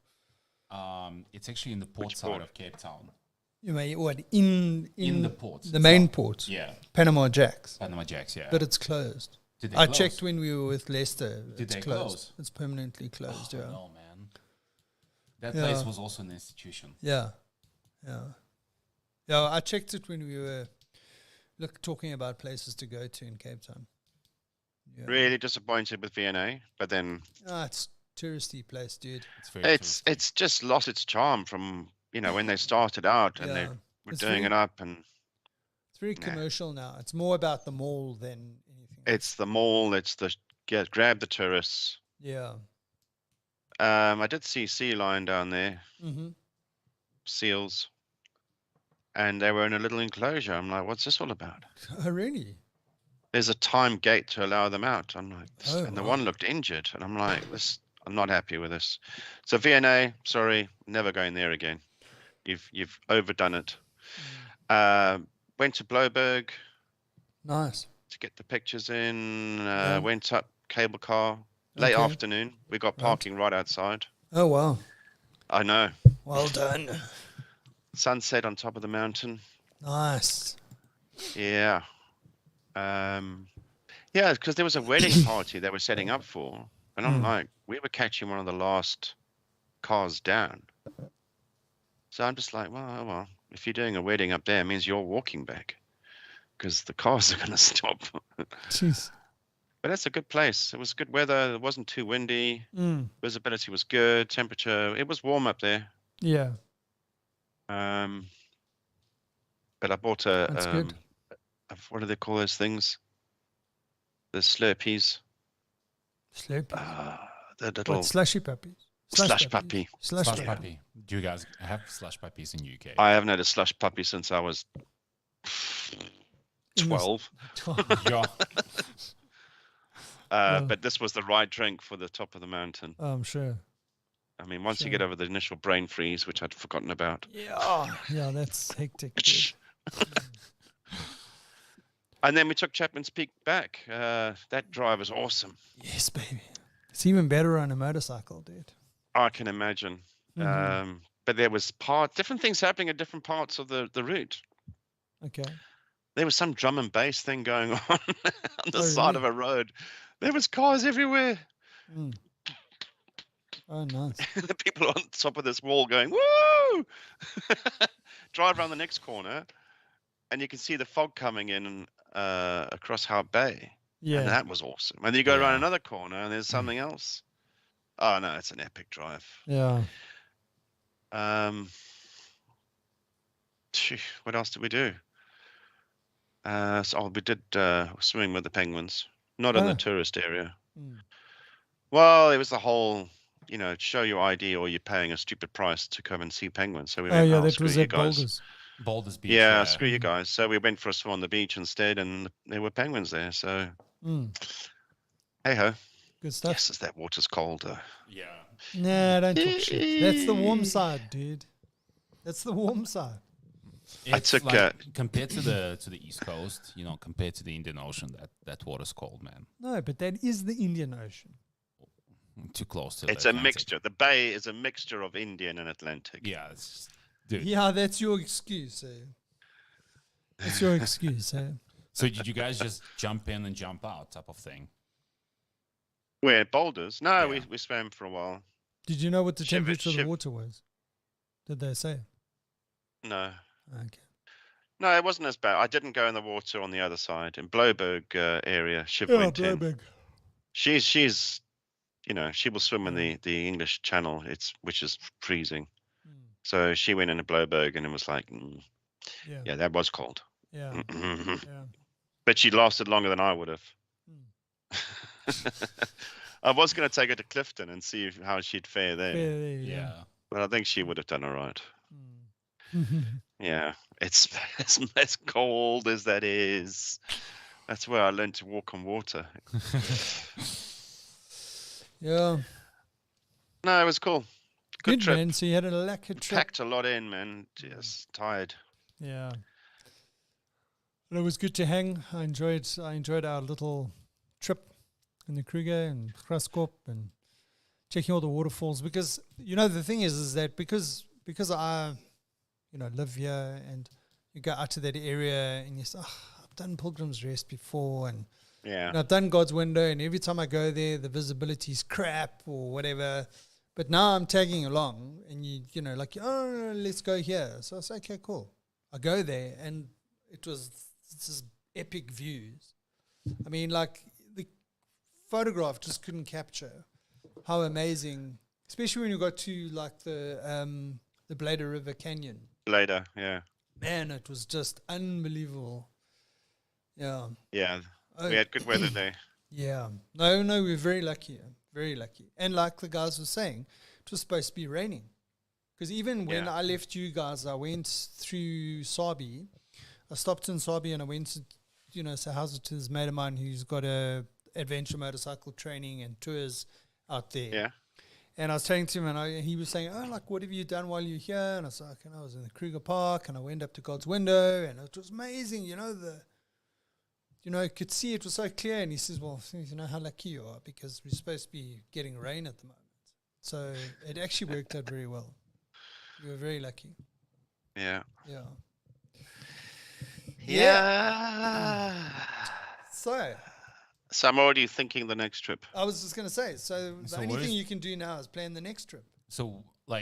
It's actually in the port side port? of Cape Town. You mean what? In the port. The main itself. port. Yeah. Panama Jacks. Panama Jacks, yeah. But it's closed. Did they I close? checked when we were with Leicester. Did it's they closed. close? It's permanently closed. Oh, Yeah. no, man. That Yeah. place was also an institution. Yeah. Yeah. Yeah. I checked it when we were talking about places to go to in Cape Town. Yeah. Really disappointed with VNA, but then It's touristy place, dude. It's very touristy. it's just lost its charm from when they started out and they Yeah. were It's doing very- it up, and It's very commercial now. It's more about the mall than anything. it's the mall. It's the grab the tourists. Yeah. I did see sea lion down there, Mm-hmm. seals, and they were in a little enclosure. I'm like, what's this all about? Oh, really? There's a time gate to allow them out. I'm like, Oh, and the wow. one looked injured, and I'm like, I'm not happy with this. So VNA, sorry, never going there again. You've overdone it. Went to Bloberg Nice. to get the pictures in. Yeah. Went up cable car late Okay. afternoon. We got parking right outside. Oh, wow. I know. Well done. Sunset on top of the mountain. Nice. Yeah. Yeah, because there was a wedding party they were setting up for. And I'm like, we were catching one of the last cars down. So I'm just like, well, if you're doing a wedding up there, it means you're walking back because the cars are going to stop. Jeez. But that's a good place. It was good weather. It wasn't too windy. Visibility was good. Temperature, it was warm up there. Yeah. But I bought That's good. what do they call those things? The Slurpees. Slurpee. The little What, slushy puppies? slush puppy. Slush Slush puppy. puppy. Do you guys have slush puppies in UK? I haven't had a slush puppy since I was 12. Yeah. But this was the right drink for the top of the mountain. Oh, I'm sure. I mean, once you Sure. get over the initial brain freeze, which I'd forgotten about. Yeah. Yeah, that's hectic, dude. And then we took Chapman's Peak back. That drive was awesome. Yes, baby. It's even better on a motorcycle, dude. I can imagine. But there was different things happening at different parts of the route. Okay. There was some drum and bass thing going on on the Oh, side really? of a road. There was cars everywhere. Mm. Oh, nice. The people on top of this wall going, woo! Drive around the next corner, and you can see the fog coming in across Hart Bay. Yeah. And that was awesome. And then you go around Yeah. another corner, and there's something else. Oh, no, it's an epic drive. Yeah. What else did we do? We did swimming with the penguins, not in Oh. the tourist area. Mm. Well, it was the whole, show your ID or you're paying a stupid price to come and see penguins. So we Oh, went, yeah, that screw was you at guys. Boulders. Boulders Beach. Yeah, screw you guys. So we went for a swim on the beach instead, and there were penguins there. So, Mm. hey ho. Good stuff. Yes, as that water's cold. Yeah. Nah, don't talk shit. That's the warm side, dude. That's the warm side. It's took, like, compared to the East Coast, compared to the Indian Ocean, that water's cold, man. No, but that is the Indian Ocean. Too close to It's the a Atlantic. mixture. The bay is a mixture of Indian and Atlantic. Yeah, it's just Dude. Yeah, that's your excuse. That's your excuse. So did you guys just jump in and jump out type of thing? We're at Boulders. No, Yeah. we swam for a while. Did you know what the Shiver- temperature of the shiv- water was? Did they say? No. Okay. No, it wasn't as bad. I didn't go in the water on the other side in Bloberg area. Shiv went in. She's she will swim in the English Channel. Which is freezing. So she went into Bloberg and it was like, yeah, that was cold. Yeah. Yeah. But she lasted longer than I would have. I was going to take her to Clifton and see how she'd fare there. Yeah. But I think she would have done all right. Yeah, it's as cold as that is. That's where I learned to walk on water. Yeah. No, it was cool. Good trip. man. So you had a lacquer trip. Packed a lot in, man. Just tired. Yeah. But it was good to hang. I enjoyed our little trip in the Kruger and Graskop and checking all the waterfalls, because the thing is that because I live here, and you go out to that area and you say, I've done Pilgrim's Rest before, and I've done God's Window, and every time I go there the visibility's crap or whatever. But now I'm tagging along, and let's go here. So I say, okay, cool. I go there, and it's just epic views. I mean, like, the photograph just couldn't capture how amazing, especially when you got to like the Blader River Canyon. Later, yeah. Man, it was just unbelievable. Yeah. Yeah. We had good weather there. Yeah. No, we're very lucky. Very lucky. And like the guys were saying, it was supposed to be raining. Because even when I left you guys, I went through Sabi. I stopped in Sabi and I went to, say how's it to this mate of mine who's got a adventure motorcycle training and tours out there. Yeah. And I was saying to him, and he was saying, what have you done while you're here? And I said, I was in the Kruger Park, and I went up to God's Window, and it was amazing, I could see it was so clear. And he says, well, you know how lucky you are, because we're supposed to be getting rain at the moment. So it actually worked out very well. You were very lucky. Yeah. Yeah. Yeah. So I'm already thinking the next trip. I was just going to say, so the only thing you can do now is plan the next trip. So, are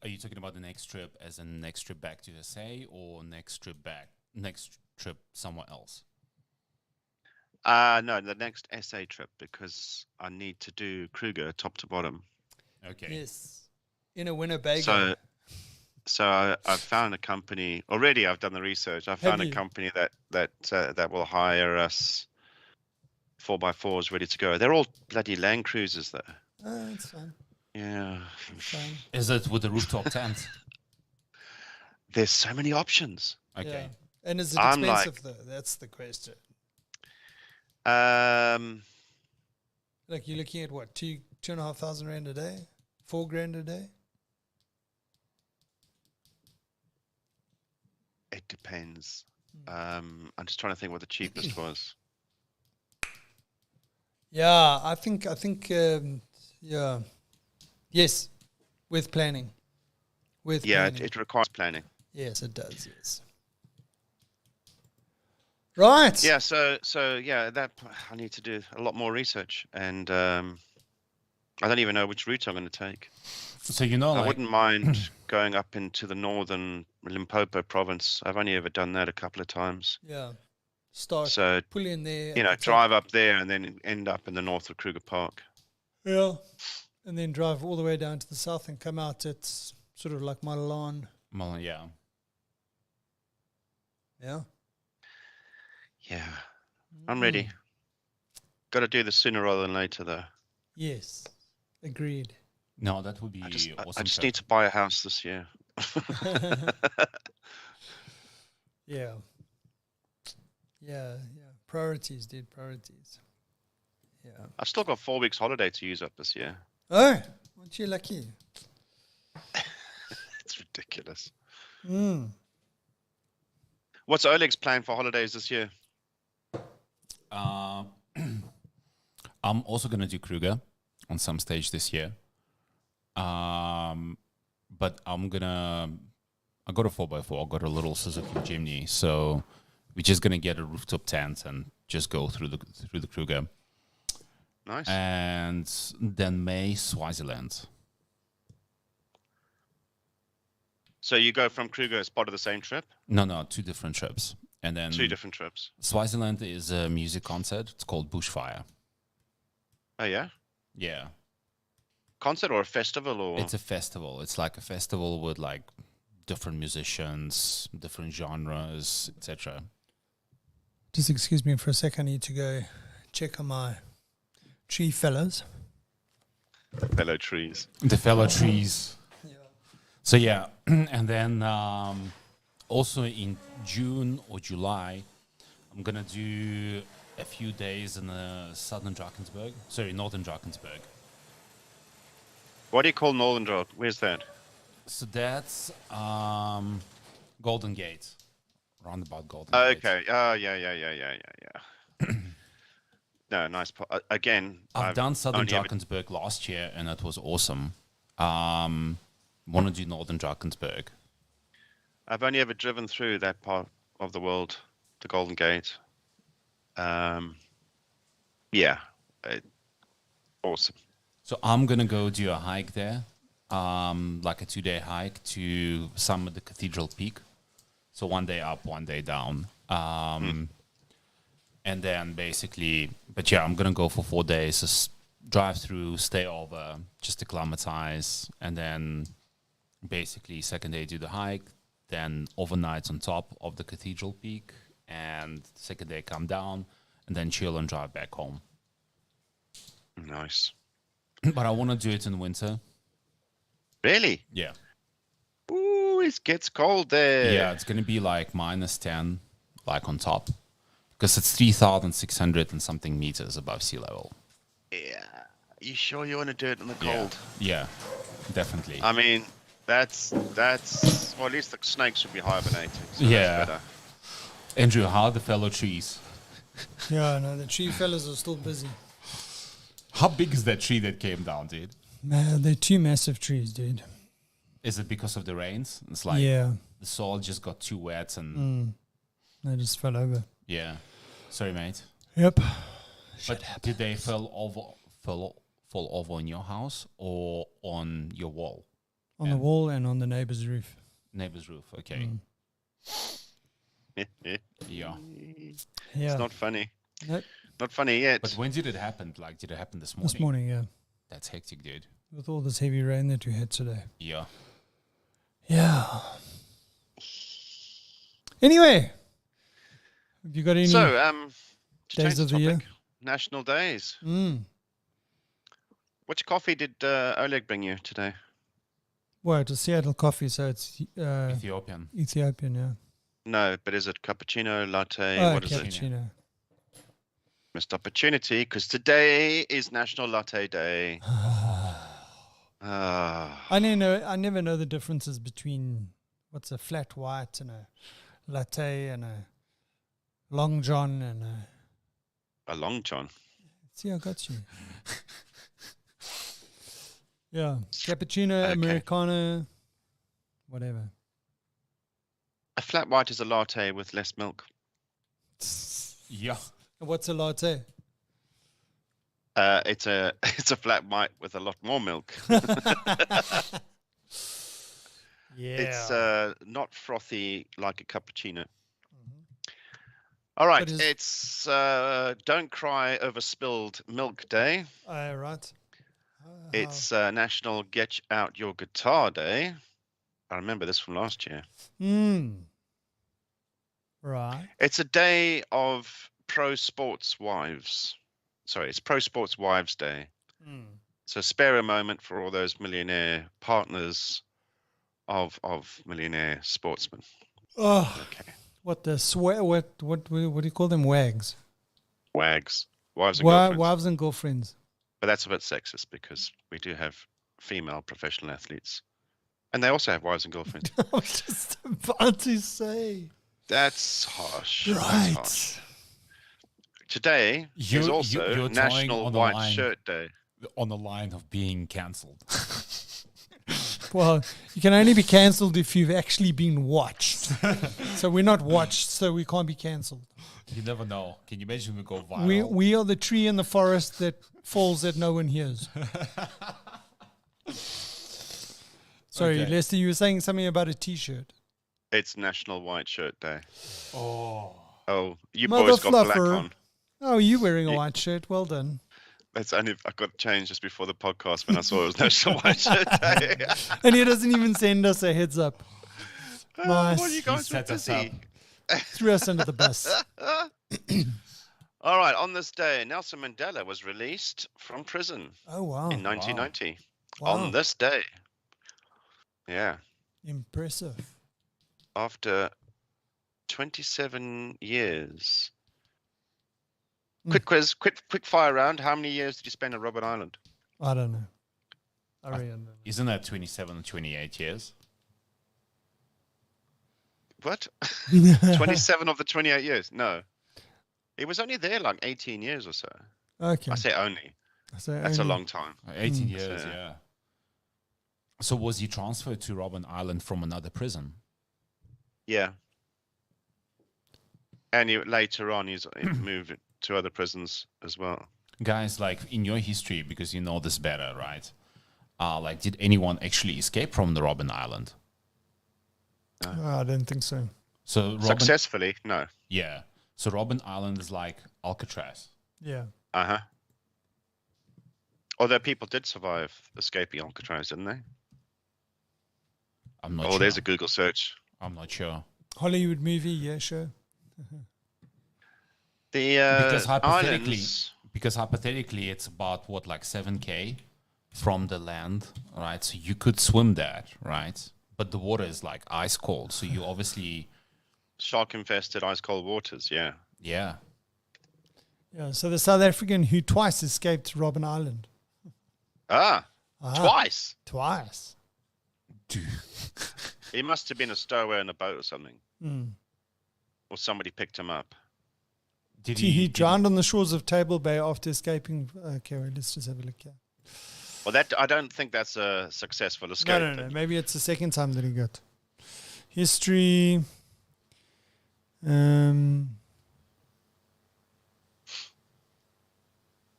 you talking about the next trip as a next trip back to SA, or next trip somewhere else? No, the next SA trip, because I need to do Kruger top to bottom. Okay. Yes. In a Winnebago. So I found a company already. I've done the research. I found a company that will hire us 4x4s ready to go. They're all bloody Land Cruisers though. Oh, that's fine. Yeah. Fine. Is it with the rooftop tent? There's so many options. Okay. Yeah. And is it expensive though? That's the question. Like, you're looking at what, 2,500 rand a day, 4 grand a day? It depends. I'm just trying to think what the cheapest was. Yeah, I think, yes, with planning. It requires planning. Yes, it does, yes. Right. Yeah, so that I need to do a lot more research, and I don't even know which route I'm going to take. So I wouldn't mind going up into the northern Limpopo province. I've only ever done that a couple of times. Yeah. Pull in there. Drive up there and then end up in the north of Kruger Park. Yeah. And then drive all the way down to the south and come out at sort of like Malalan. Yeah. Yeah. Yeah. I'm ready. Got to do this sooner rather than later, though. Yes. Agreed. No, that would be awesome. awesome. I just need to buy a house this year. Yeah. Yeah. Priorities, dude. Priorities. Yeah. I've still got 4 weeks holiday to use up this year. Oh, aren't you lucky? It's ridiculous. What's Oleg's plan for holidays this year? I'm also going to do Kruger on some stage this year. But I'm going to I got a 4x4. I got a little Suzuki Jimny. So we're just gonna get a rooftop tent and just go through the Kruger. Nice. And then May, Swaziland. So you go from Kruger as part of the same trip? No, 2 different trips. And then 2 different trips. Swaziland is a music concert. It's called Bushfire. Oh, yeah? Yeah. Concert or a festival? Or It's a festival. It's like a festival with like different musicians, different genres, etc. Just excuse me for a sec. I need to go check on my tree fellows. fellow trees. The fellow trees. Yeah. So yeah, and then also in June or July, I'm gonna do a few days in northern Drakensberg. What do you call Northern Road? Where's that? So that's Golden Gate, roundabout Golden Oh, Gate. okay. Oh, yeah. No, nice. Again, I've done southern only ever- Drakensberg last year, and that was awesome. Want to do northern Drakensberg. I've only ever driven through that part of the world, the Golden Gate. Yeah, awesome. So I'm gonna go do a hike there, like a 2-day hike to summit the Cathedral Peak. So 1 day up, 1 day down. And then basically, but yeah, I'm gonna go for 4 days, just drive through, stay over, just acclimatize, and then basically second day do the hike, then overnight on top of the Cathedral Peak, and second day come down, and then chill and drive back home. Nice. But I want to do it in winter. Really? Yeah. Ooh, it gets cold there. Yeah, it's going to be like -10, like on top. Because it's 3,600 and something meters above sea level. Yeah. You sure you want to do it in the Yeah. cold? Yeah, definitely. I mean, that's well, at least the snakes should be hibernating. So Yeah. That's better. Andrew, how are the fellow trees? Yeah, no, the tree fellas are still busy. How big is that tree that came down, dude? Man, they're 2 massive trees, dude. Is it because of the rains? It's like Yeah, the soil just got too wet and they just fell over. yeah. Sorry, mate. Yep. But did they fall over on your house or on your wall? On the wall and on the neighbor's roof. Neighbor's roof. Okay. It's Yeah. Yeah. not funny. Nope. Not funny yet. But when did it happen? Like, did it happen this morning? This morning, yeah. That's hectic, dude. With all this heavy rain that we had today. Yeah. Yeah. Anyway, have you got any? So, to days change of the year? topic, National days. Mm. Which coffee did Oleg bring you today? Well, it's a Seattle coffee, so it's Ethiopian. Ethiopian, yeah. No, but is it cappuccino, latte? Oh, What is it? cappuccino. Missed opportunity because today is National Latte Day. Ah. I never know the differences between what's a flat white and a latte and a long john and a. A long john. See, I got you. Yeah, cappuccino, Okay. Americano, whatever. A flat white is a latte with less milk. Yeah. What's a latte? It's a flat white with a lot more milk. Yeah. It's not frothy like a cappuccino. All right, But is- it's Don't Cry Over Spilled Milk Day. Right. It's National Get Out Your Guitar Day. I remember this from last year. Right. It's a day of pro sports wives. Sorry, it's Pro Sports Wives Day. So spare a moment for all those millionaire partners of millionaire sportsmen. Oh, Okay. what the what do you call them? Wags. Wags. Wives and girlfriends. Wives and girlfriends. But that's a bit sexist because we do have female professional athletes. And they also have wives and girlfriends. I was just about to say. That's harsh. That's Right. harsh. Today is You're also towing National on the White line. Shirt Day. On the line of being cancelled. Well, you can only be cancelled if you've actually been watched. So we're not watched, so we can't be cancelled. You never know. Can you imagine we go viral? We are the tree in the forest that falls that no one hears. Sorry, Okay. Lester, you were saying something about a T-shirt. It's National White Shirt Day. Oh. Oh, you Mother boys got black fluffer. on. Oh, you wearing a white shirt? Well done. That's only I got changed just before the podcast when I saw it was National White Shirt Day. And he doesn't even send us a heads up. Nice. Well, you guys were set us busy. Threw us under the bus. All right, on this day, Nelson Mandela was released from prison Oh, wow. in 1990. Wow. On this day. Yeah. Impressive. After 27 years. Mm. Quick quiz, quick fire round. How many years did you spend on Robben Island? I don't know. I really don't know. Isn't that 27, 28 years? What? 27 of the 28 years? No. He was only there like 18 years or so. Okay. I say only. So That's a only- long time. 18 Mm. years, So- yeah. So was he transferred to Robben Island from another prison? Yeah. And later on, he's moved to other prisons as well. Guys, like in your history, because you know this better, right? Like, did anyone actually escape from the Robben Island? Oh, I don't think so. So Robben, Successfully? No. yeah. So Robben Island is like Alcatraz. Yeah. Uh-huh. Although people did survive escaping Alcatraz, didn't they? I'm not Oh, sure. there's a Google search. I'm not sure. Hollywood movie, yeah, sure. The Because hypothetically, islands, because hypothetically, it's about what, like 7K from the land, right? So you could swim that, right? But the water is like ice cold. So you obviously, shark-infested ice-cold waters, yeah. yeah. Yeah, so the South African who twice escaped Robben Island. Ah, Ah, twice. Twice. He must have been a stowaway on a boat or something. Mm. Or somebody picked him up. Did He did drowned on the shores of Table Bay after escaping. Okay, wait, let's just have a look here. Well, that I don't think that's a successful escape. No. Maybe it's the second time that he got. History.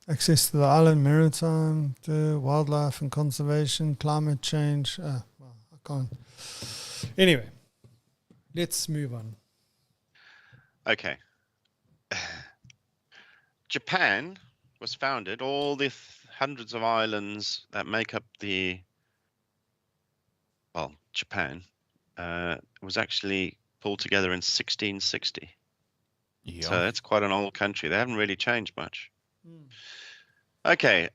Access to the island, maritime, the wildlife and conservation, climate change. Well, I can't. Anyway, let's move on. Okay. Japan was founded. All the hundreds of islands that make up Japan, was actually pulled together in 1660. Yeah. So that's quite an old country. They haven't really changed much. Okay,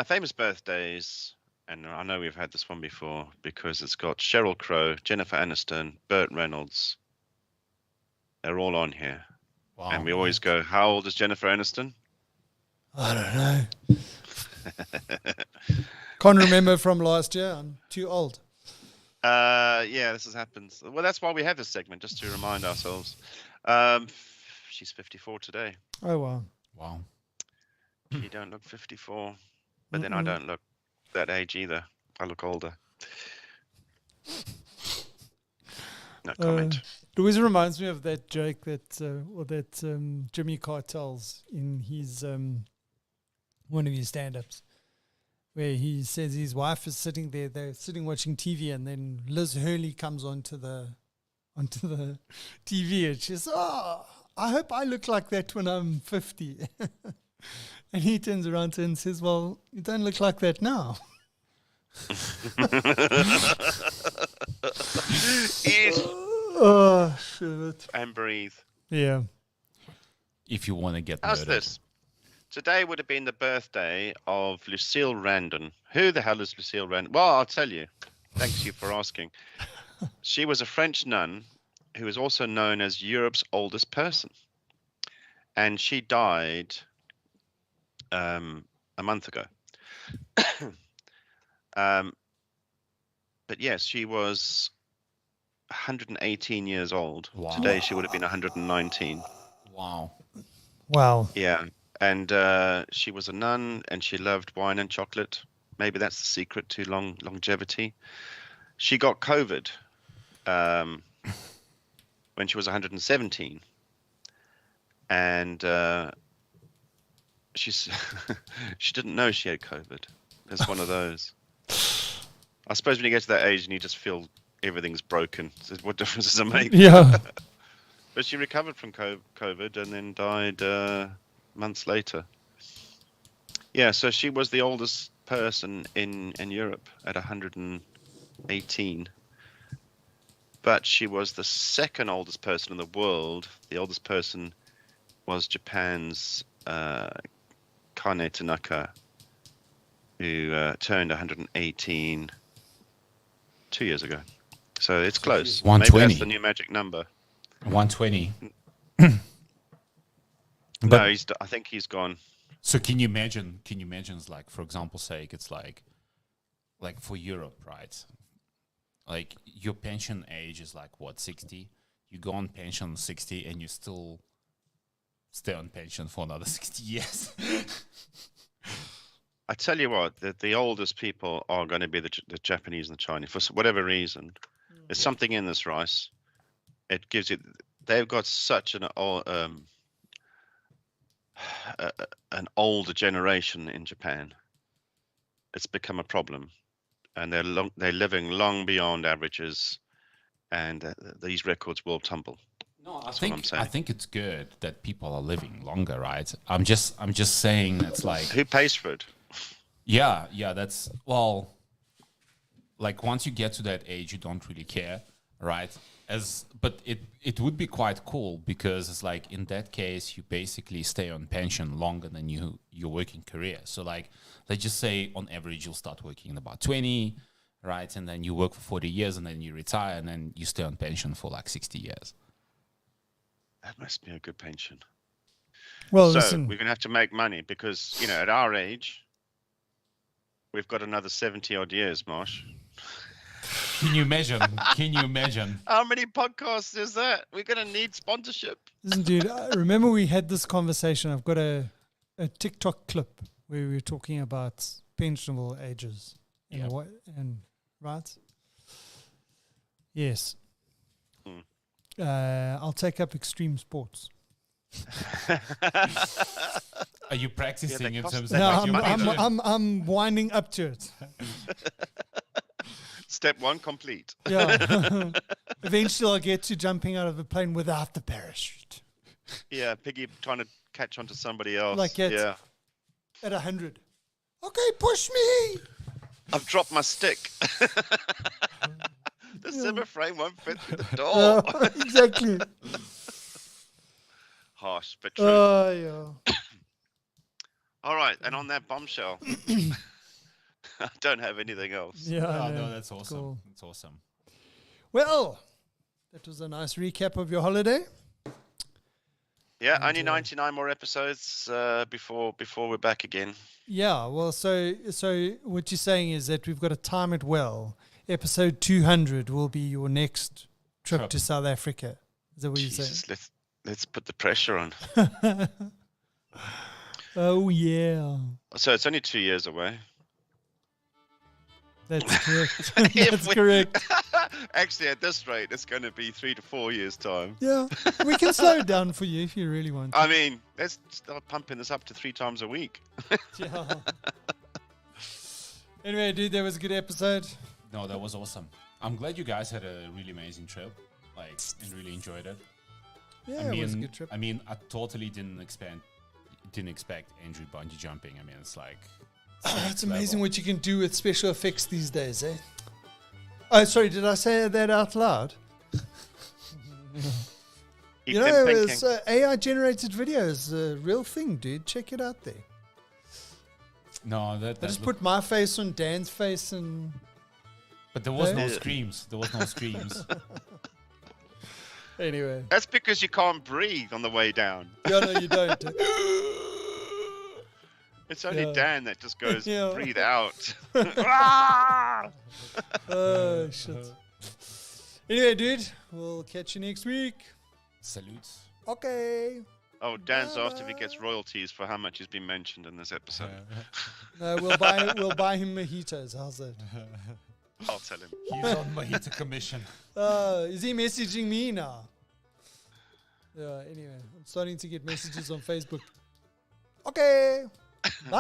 famous birthdays. And I know we've had this one before because it's got Sheryl Crow, Jennifer Aniston, Burt Reynolds. They're all on here. Wow. And we always go, how old is Jennifer Aniston? I don't know. Can't remember from last year. I'm too old. Yeah, this has happened. Well, that's why we have this segment, just to remind ourselves. She's 54 today. Oh, wow. Wow. You don't look 54. But then I don't look that age either. I look older. No comment. It always reminds me of that joke that Jimmy Carr tells in his one of his stand-ups, where he says his wife is sitting there, they're sitting watching TV, and then Liz Hurley comes onto the TV, and she says, "Oh, I hope I look like that when I'm 50." And he turns around to her and says, "Well, you don't look like that now." Eat Oh, shit. and breathe. Yeah. If you want to get How's murdered. this? Today would have been the birthday of Lucille Randon. Who the hell is Lucille Randon? Well, I'll tell you. Thanks you for asking. She was a French nun who is also known as Europe's oldest person. And she died a month ago. But yes, she was 118 years old. Wow. Today she would have been 119. Wow. Wow. Yeah. And she was a nun and she loved wine and chocolate. Maybe that's the secret to longevity. She got COVID when she was 117, and she didn't know she had COVID. It's one of those. I suppose when you get to that age and you just feel everything's broken, so what difference does it make? Yeah. But she recovered from COVID and then died months later. Yeah, so she was the oldest person in Europe at 118. But she was the second oldest person in the world. The oldest person was Japan's Kane Tanaka, who turned 118 2 years ago. So it's close. 120. Maybe that's the new magic number. 120. No, I think he's gone. So can you imagine, like, for example's sake, it's like for Europe, right? Like your pension age is like what, 60? You go on pension 60 and you still stay on pension for another 60 years. I tell you what, the oldest people are going to be the Japanese and the Chinese for whatever reason. There's something in this rice. It gives it. They've got such an older generation in Japan. It's become a problem, and they're living long beyond averages, and these records will tumble. No, That's what I'm saying. I think it's good that people are living longer, right? I'm just saying that's like, Who pays for it? yeah, that's, well, like once you get to that age, you don't really care, right? But it would be quite cool because it's like in that case you basically stay on pension longer than your working career. So like let's just say on average you'll start working in about 20, right? And then you work for 40 years and then you retire and then you stay on pension for like 60 years. That must be a good pension. Well, So listen. we're going to have to make money because, at our age, we've got another 70 odd years, Marsh. Can you imagine? How many podcasts is that? We're going to need sponsorship. Listen, dude, I remember we had this conversation. I've got a TikTok clip where we were talking about pensionable ages. Yeah. And right? Yes. Hmm. I'll take up extreme sports. Are you practicing in cost- terms That of No, makes you money, though. I'm winding up to it. Step one complete. Yeah. Eventually I'll get to jumping out of a plane without the parachute. Yeah, Piggy trying to catch onto somebody else. Like it. Yeah. At 100. Okay, push me. I've dropped my stick. The zimmer frame won't fit through the door. Exactly. Harsh, but true. Yeah. All right, and on that bombshell, I don't have anything else. Yeah. I Oh, know. no, that's awesome. Cool. That's awesome. Well, that was a nice recap of your holiday. Yeah, And, only 99 more episodes before we're back again. Yeah, well, so what you're saying is that we've got to time it well. Episode 200 will be your next trip to South Africa. Is that what you're Jesus, saying? let's put the pressure on. Oh, yeah. So it's only 2 years away. That's correct. If That's we- correct. Actually, at this rate, it's going to be 3 to 4 years' time. Yeah, we can slow it down for you if you really want to. I mean, let's start pumping this up to 3 times a week. Yeah. Anyway, dude, that was a good episode. No, that was awesome. I'm glad you guys had a really amazing trip, and really enjoyed it. Yeah, it was a good trip. I mean, I totally didn't expect Andrew bungee jumping. I mean, it's like It's amazing what you can do with special effects these days, eh? Oh, sorry, did I say that out loud? Keep You them know, thinking. it's AI-generated video is a real thing, dude. Check it out there. no, I just looked- put my face on Dan's face and... but there was no Yeah. screams. There was no screams. Anyway. That's because you can't breathe on the way down. Yeah, no, you don't. It's only Yeah. Dan that just goes, Yeah. breathe out. Ah! Oh, shit. Anyway, dude, we'll catch you next week. Salutes. Okay. Oh, Dan's asked if he gets royalties for how much he's been mentioned in this episode. No, we'll buy him mojitos. How's that? I'll tell him. He's on Mojito commission. Is he messaging me now? Yeah, anyway, I'm starting to get messages on Facebook. Okay. Bye.